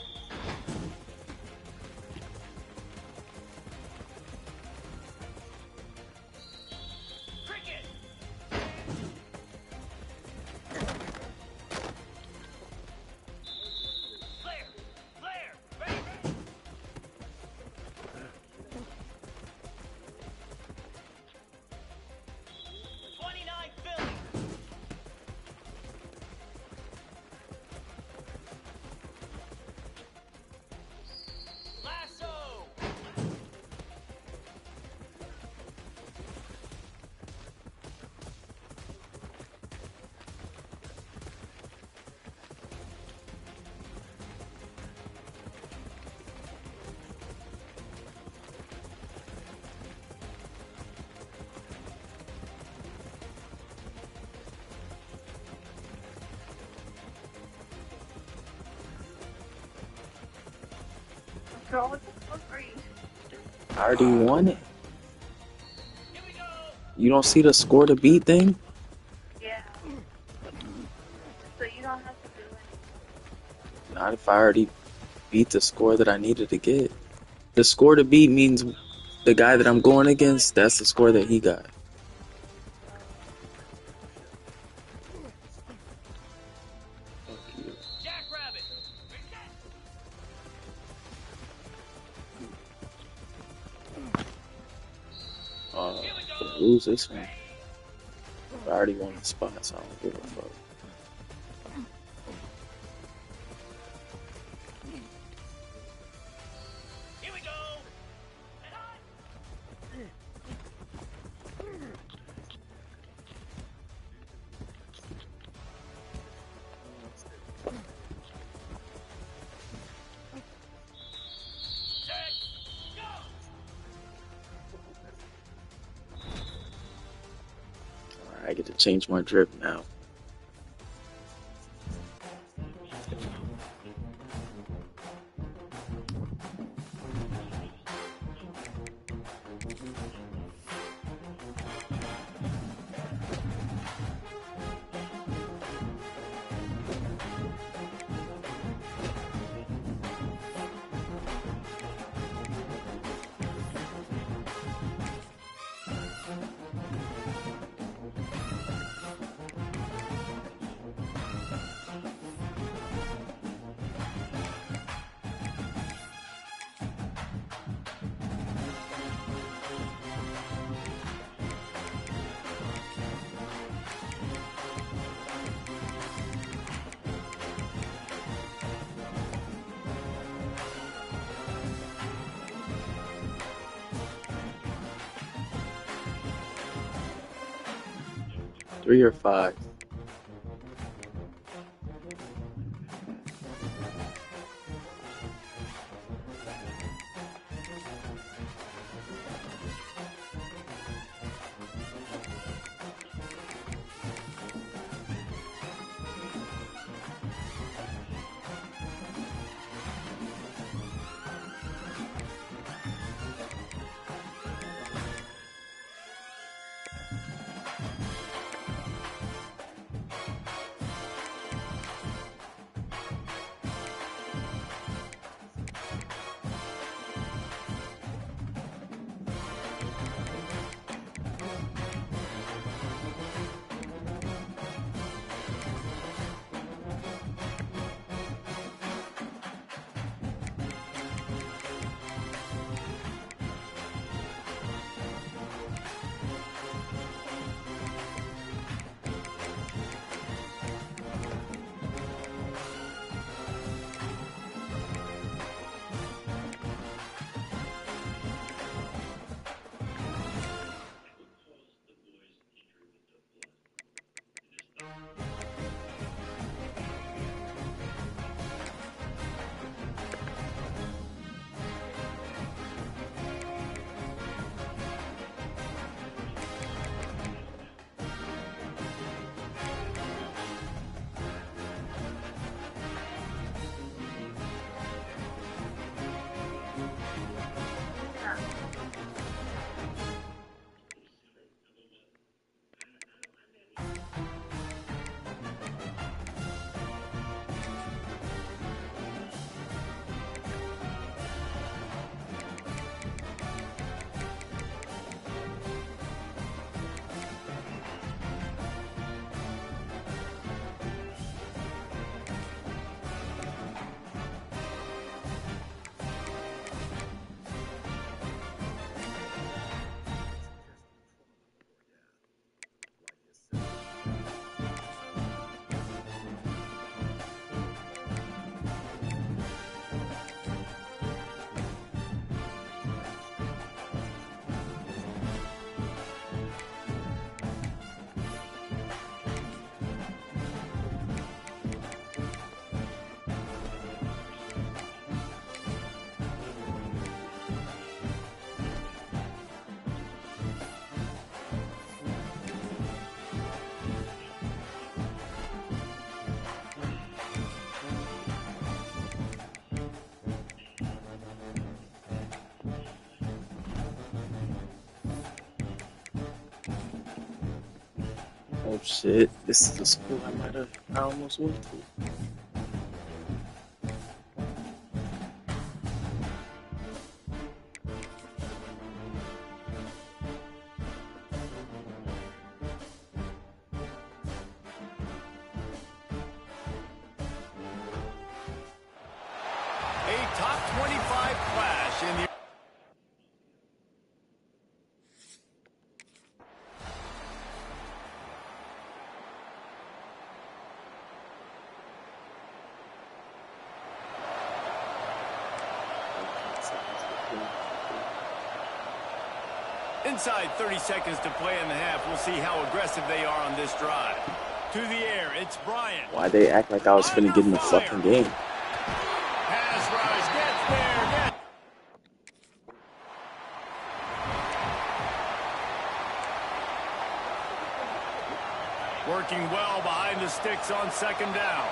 Cricket! Flare! Flare! Ready! 29 Philly! Lasso! Girl, what the fuck are you? I already won it. Here we go! You don't see the score to beat thing? Yeah. So you don't have to do anything. Not if I already beat the score that I needed to get. The score to beat means the guy that I'm going against, that's the score that he got. Fuck you. Jackrabbit! Lose this one. I already won the spot, so I don't give a fuck. Here we go! Alright, I get to change my drip now. 3 or 5. Oh shit, this is the school I almost went to. A top 25 clash in the... Inside 30 seconds to play in the half. We'll see how aggressive they are on this drive. To the air, it's Bryant. Why they act like I was finna get in the fucking game? Pass rush, gets there, working well behind the sticks on second down.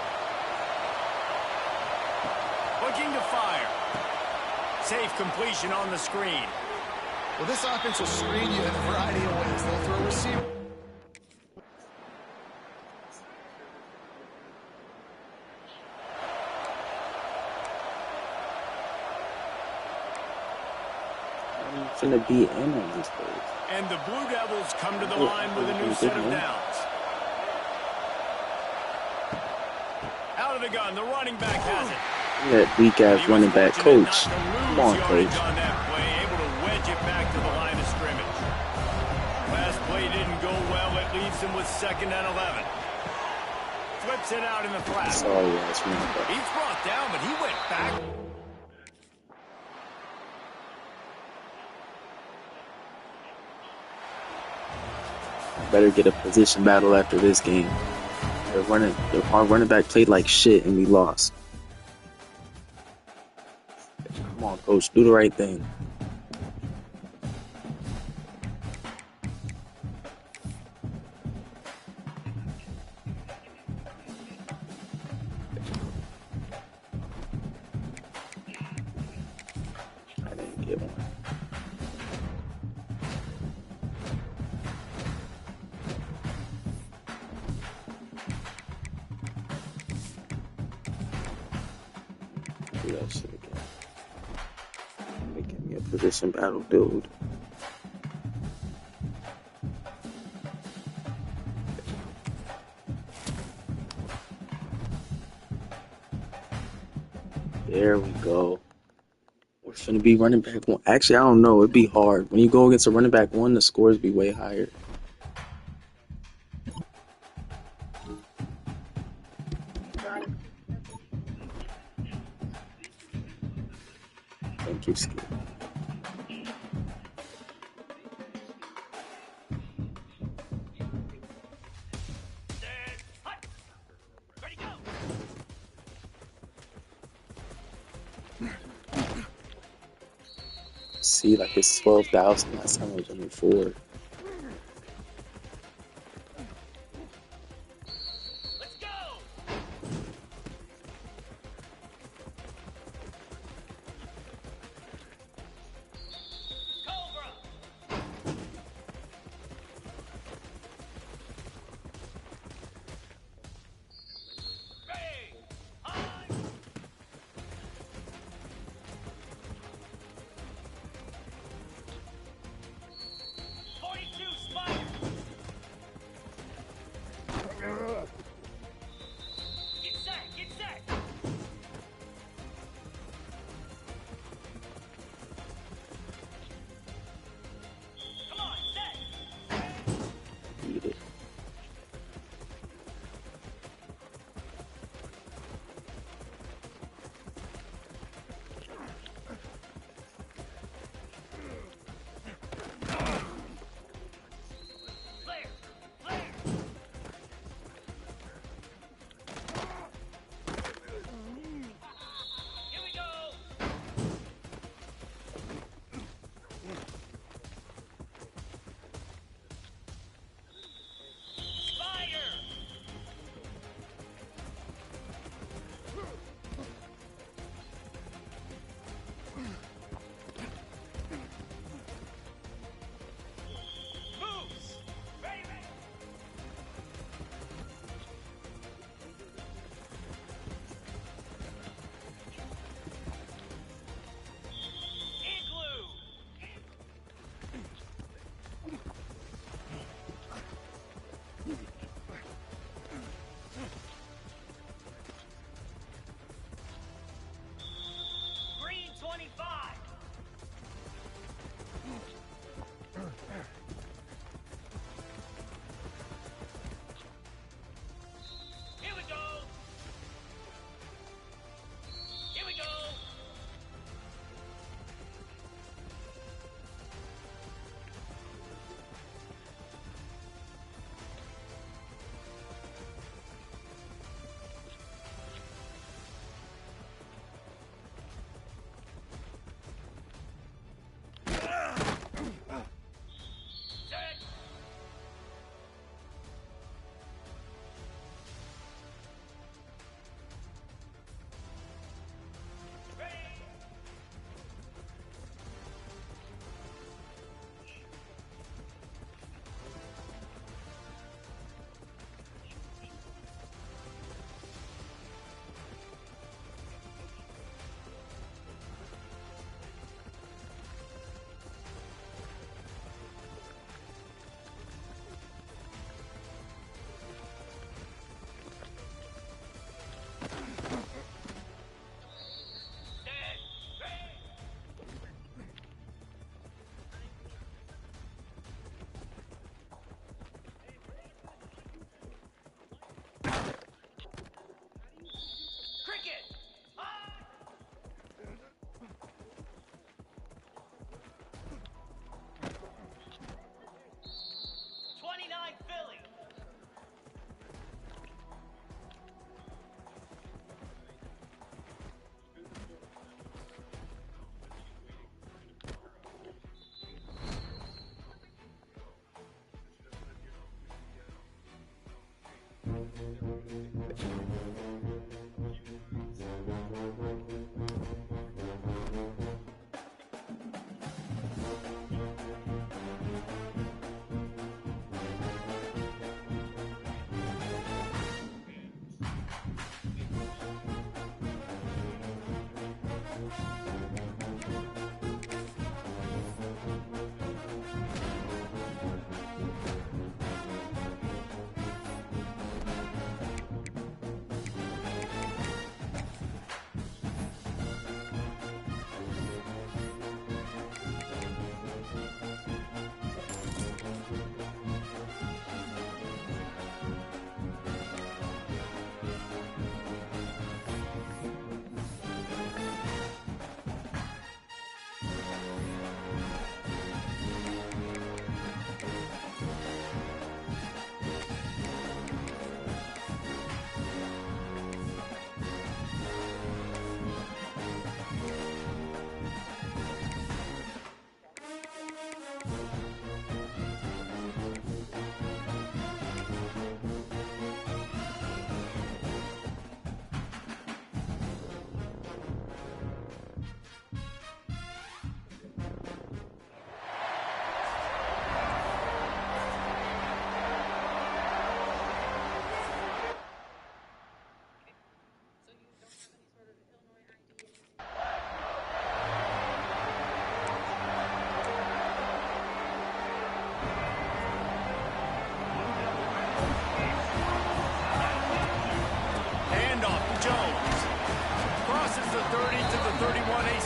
Looking to fire. Safe completion on the screen. Well, this offense will screen you in a variety of ways. They'll throw a receiver. I'm finna be in on these plays. And the Blue Devils come to the line with a new set of downs. Out of the gun, the running back has it. That weak-ass running back coach. Come on, coach. On that play, able to wedge it back to the line of scrimmage. Last play didn't go well. It leaves him with 2nd and 11. Flips it out in the flat. Sorry, ass running back. He's brought down, but he went back. Better get a position battle after this game. Our running back played like shit and we lost. Come on, coach, do the right thing. I didn't get one. Do that shit again. Making me a position battle, dude. There we go. We're finna be running back one. Actually, I don't know. It'd be hard. When you go against a running back one, the scores be way higher. Thank you, Skip. See, like it's 12,000. Last time it was only 4.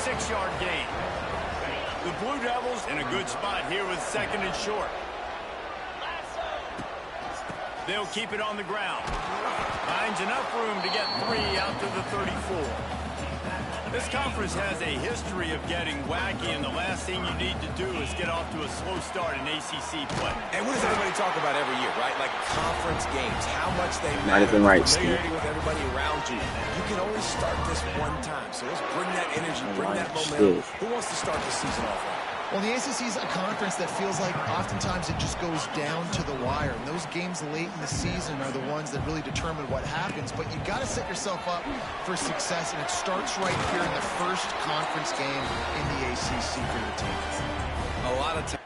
6-yard gain. The Blue Devils in a good spot here with 2nd and short. They'll keep it on the ground. Finds enough room to get 3 out to the 34. This conference has a history of getting wacky, and the last thing you need to do is get off to a slow start in ACC play. And what does everybody talk about every year, right? Like conference games, how much they Might have been right, familiarity with everybody around you. You can only start this one time, so let's bring that energy, bring that momentum. Who wants to start the season off right? Well, the ACC is a conference that feels like oftentimes it just goes down to the wire. And those games late in the season are the ones that really determine what happens. But you got to set yourself up for success, and it starts right here in the first conference game in the ACC for your team. A lot of time.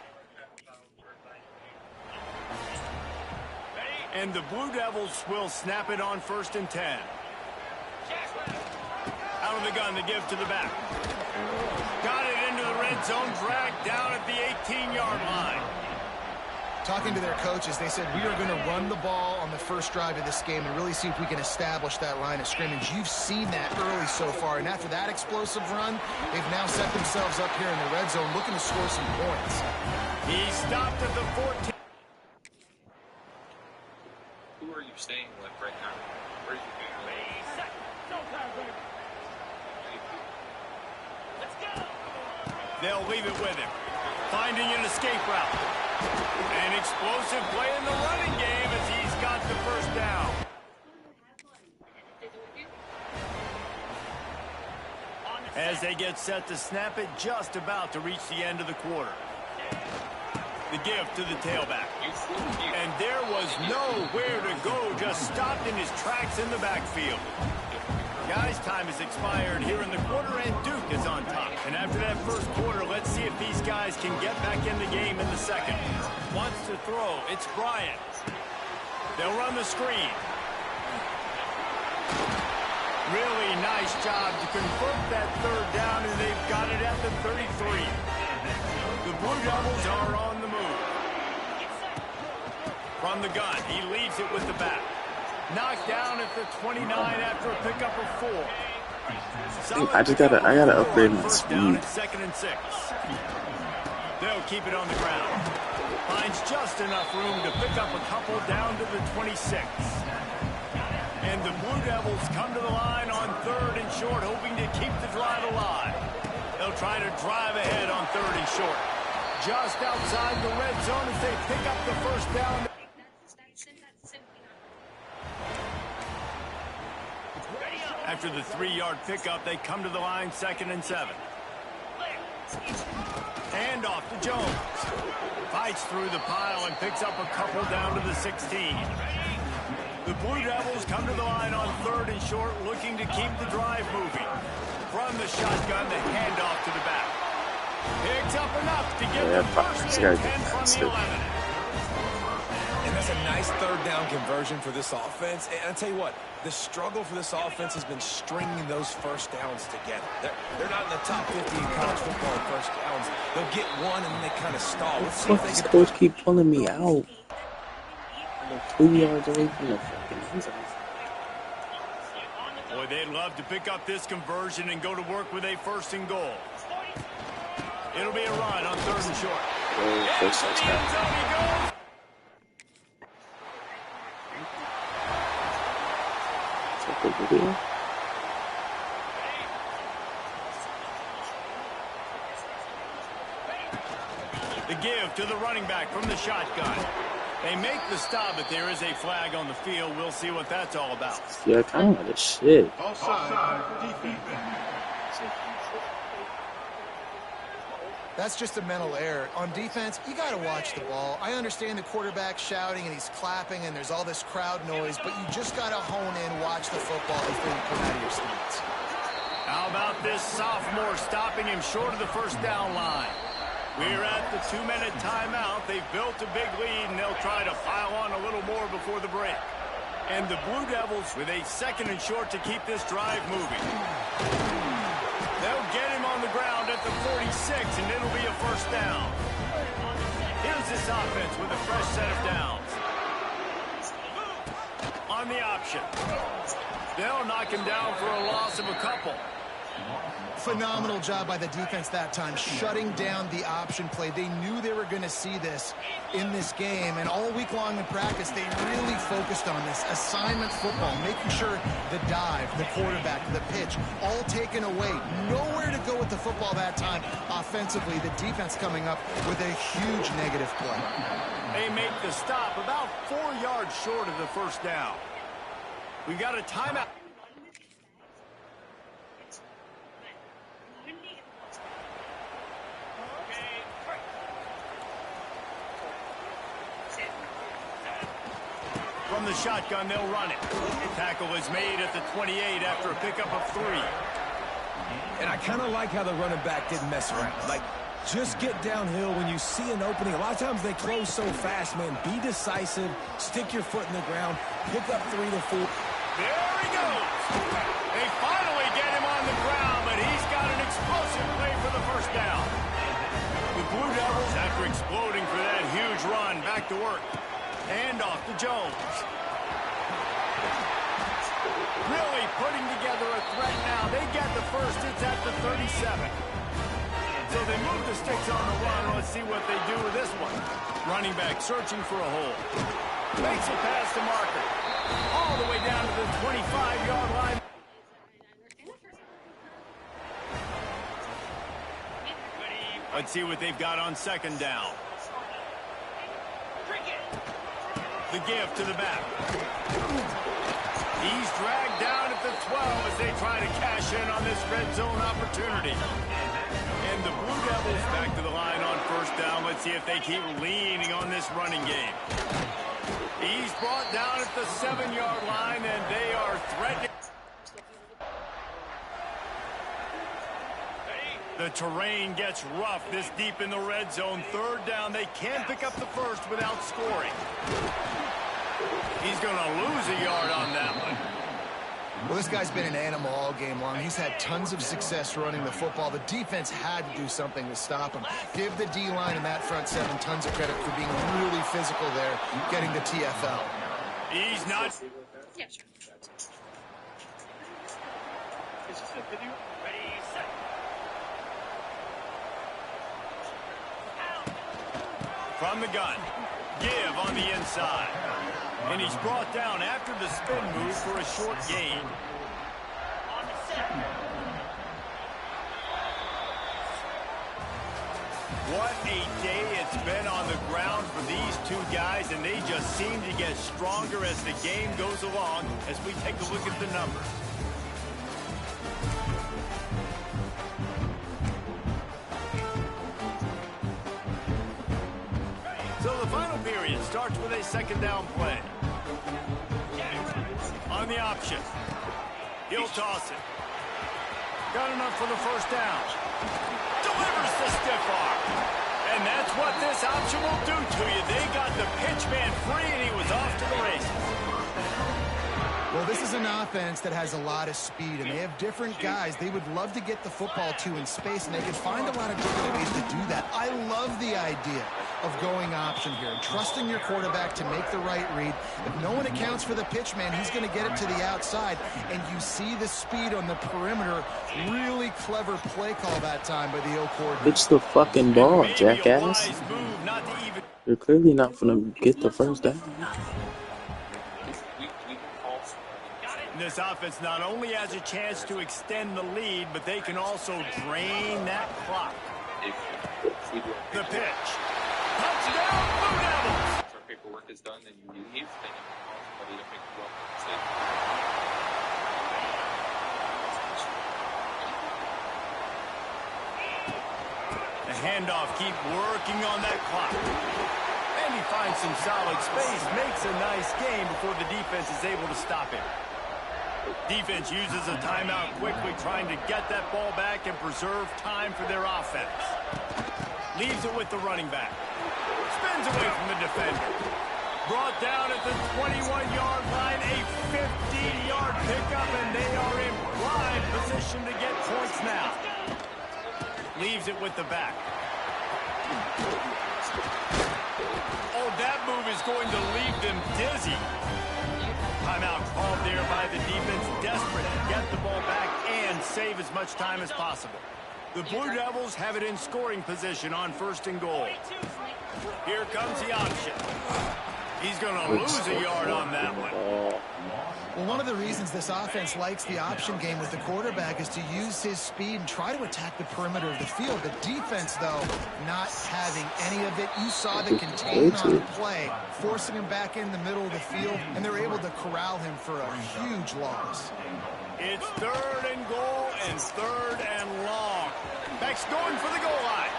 And the Blue Devils will snap it on 1st and 10. Out of the gun, the give to the back. Got it into the red zone, dragged down at the 18-yard line. Talking to their coaches, they said, we are going to run the ball on the first drive of this game and really see if we can establish that line of scrimmage. You've seen that early so far, and after that explosive run, they've now set themselves up here in the red zone looking to score some points. He stopped at the 14. Who are you staying with right now? Where are you going? They'll leave it with him. Finding an escape route. An explosive play in the running game as he's got the first down. As they get set to snap it, just about to reach the end of the quarter. The give to the tailback. And there was nowhere to go, just stopped in his tracks in the backfield. Guys, time has expired here in the quarter, and Duke is on top. And after that first quarter, let's see if these guys can get back in the game in the second. Wants to throw. It's Bryant. They'll run the screen. Really nice job to convert that 3rd down, and they've got it at the 33. The Blue Devils are on the move. From the gun, he leaves it with the back. Knocked down at the 29 after a pickup of 4. I gotta upgrade my speed. 2nd and 6. They'll keep it on the ground. Finds just enough room to pick up a couple down to the 26. And the Blue Devils come to the line on 3rd and short, hoping to keep the drive alive. They'll try to drive ahead on 3rd and short. Just outside the red zone as they pick up the first down. After the 3-yard pickup, they come to the line 2nd and 7. Hand off to Jones. Fights through the pile and picks up a couple down to the 16. The Blue Devils come to the line on 3rd and short, looking to keep the drive moving. From the shotgun, the handoff to the back. Picks up enough to get the first and 10 from the 11. And that's a nice 3rd down conversion for this offense. And I'll tell you what, the struggle for this offense has been stringing those first downs together. They're not in the top 50 in college football in first downs. They'll get one and then they kind of stall. Let's see if they This can... coach keep pulling me out. I'm 2 yards away from the fucking end zone. Boy, they'd love to pick up this conversion and go to work with a 1st and goal. It'll be a run on 3rd and short. Oh, first touchdown. The video. The give to the running back from the shotgun. They make the stop, but there is a flag on the field. We'll see what that's all about. Yeah, kind of shit. That's just a mental error. On defense, you got to watch the ball. I understand the quarterback shouting and he's clapping and there's all this crowd noise, but you just got to hone in, watch the football before you come out of your seats. How about this sophomore stopping him short of the 1st down line? We're at the 2-minute timeout. They've built a big lead, and they'll try to pile on a little more before the break. And the Blue Devils with a 2nd and short to keep this drive moving. They'll get him on the ground at the 46, and it'll be a 1st down. Here's this offense with a fresh set of downs. On the option. They'll knock him down for a loss of a couple. Phenomenal job by the defense that time, shutting down the option play. They knew they were going to see this in this game, and all week long in practice, they really focused on this assignment football, making sure the dive, the quarterback, the pitch, all taken away. Nowhere to go with the football that time offensively. The defense coming up with a huge negative play. They make the stop about 4 yards short of the 1st down. We got a timeout. From the shotgun, they'll run it. Tackle is made at the 28 after a pickup of 3. And I kind of like how the running back didn't mess around. Like, just get downhill when you see an opening. A lot of times they close so fast, man. Be decisive. Stick your foot in the ground. Pick up 3 to 4. There he goes. They finally get him on the ground, but he's got an explosive play for the 1st down. The Blue Devils, after exploding for that huge run, back to work. Hand off to Jones. Really putting together a threat now. They get the 1st. It's at the 37. So they move the sticks on the run. Let's see what they do with this one. Running back searching for a hole. Makes a pass to Marker. All the way down to the 25-yard line. Let's see what they've got on 2nd down. The give to the back. He's dragged down at the 12 as they try to cash in on this red zone opportunity. And the Blue Devils back to the line on 1st down. Let's see if they keep leaning on this running game. He's brought down at the 7-yard line, and they are threatening. The terrain gets rough this deep in the red zone. 3rd down. They can't pick up the 1st without scoring. He's going to lose a yard on that one. Well, this guy's been an animal all game long. He's had tons of success running the football. The defense had to do something to stop him. Give the D-line and that front 7 tons of credit for being really physical there, getting the TFL. He's not. Yeah, sure. Ready, set. From the gun. Give on the inside. And he's brought down after the spin move for a short gain. On the set. What a day it's been on the ground for these 2 guys, and they just seem to get stronger as the game goes along as we take a look at the numbers. a second down play. On the option. He'll toss it. Got enough for the first down. Delivers the stiff arm. And that's what this option will do to you. They got the pitch man free, and he was off to the races. Well, this is an offense that has a lot of speed, and they have different guys they would love to get the football to in space, and they can find a lot of different ways to do that. I love the idea of going option here and trusting your quarterback to make the right read. If no one accounts for the pitch man, he's going to get it to the outside, and you see the speed on the perimeter. Really clever play call that time by the O coordinator. Pitch the fucking ball, jackass. You're clearly not gonna get the first down. This offense not only has a chance to extend the lead, but they can also drain that clock. The pitch. Touchdown, Blue Devils! If our paperwork is done and you leave, then you can call somebody to pick you up and say, the handoff, keep working on that clock. And he finds some solid space, makes a nice game before the defense is able to stop him. Defense uses a timeout quickly, trying to get that ball back and preserve time for their offense. Leaves it with the running back. Spins away from the defender. Brought down at the 21-yard line, a 15-yard pickup, and they are in prime position to get points now. Leaves it with the back. Oh, that move is going to leave them dizzy. Timeout called there by the defense, desperate to get the ball back and save as much time as possible. The Blue Devils have it in scoring position on 1st and goal. Here comes the option. He's going to lose a yard on that one. Well, one of the reasons this offense likes the option game with the quarterback is to use his speed and try to attack the perimeter of the field. The defense, though, not having any of it. You saw the contain on the play, forcing him back in the middle of the field, and they're able to corral him for a huge loss. It's 3rd and goal and 3rd and long. Beck's going for the goal line.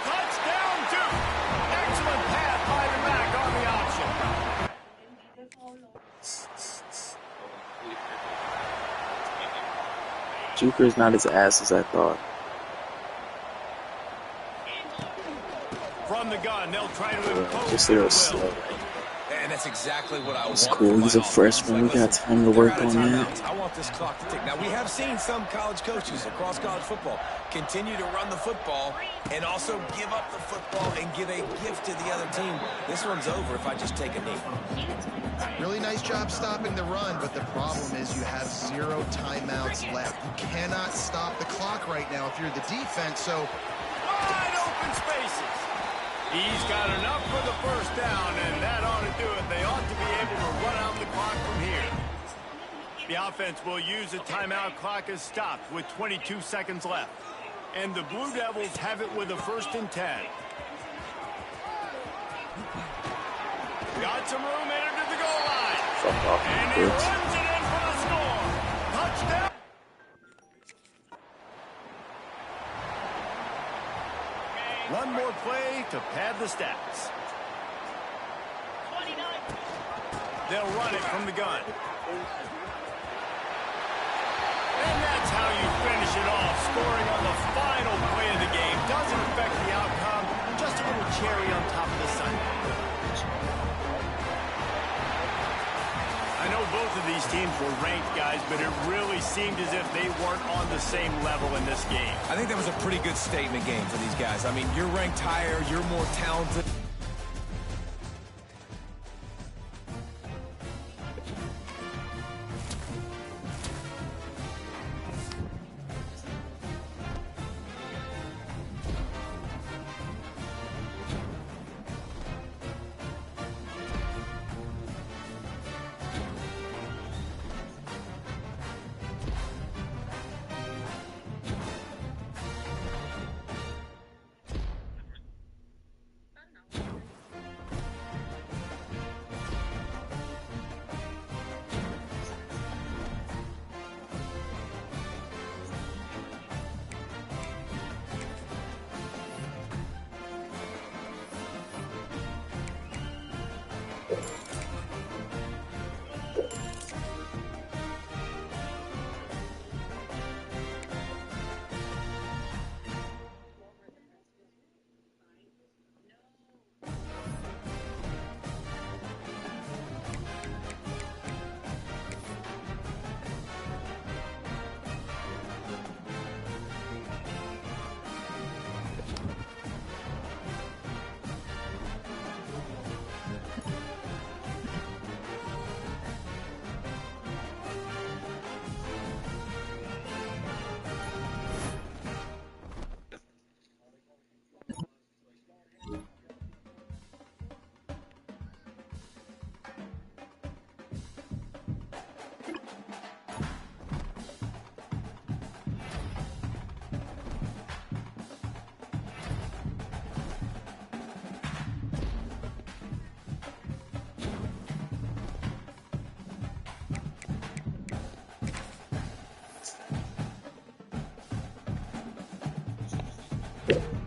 Touchdown, Duke. Excellent pass by the back on the option. Juker's not as ass as I thought. From the gun, they'll try to impose Just a little slow. And that's exactly what I want. It's cool. He's a freshman. We got time to work on that. I want this clock to tick. Now, we have seen some college coaches across college football continue to run the football and also give up the football and give a gift to the other team. This one's over if I just take a knee. Really nice job stopping the run, but the problem is you have 0 timeouts left. You cannot stop the clock right now if you're the defense, so... Wide open spaces. He's got enough for the first down, and that ought to do it. They ought to be able to run out the clock from here. The offense will use a timeout. Clock is stopped with 22 seconds left. And the Blue Devils have it with a 1st and 10. Got some room entered to the goal line. And he runs it in for the score. Touchdown. One more play to pad the stats. They'll run it from the gun. And that's how you finish it off, scoring on the final play of the game. Doesn't affect the outcome, just a little cherry on top of the sundae. I know both of these teams were ranked, guys, but it really seemed as if they weren't on the same level in this game. I think that was a pretty good statement game for these guys. I mean, you're ranked higher, you're more talented. Bye.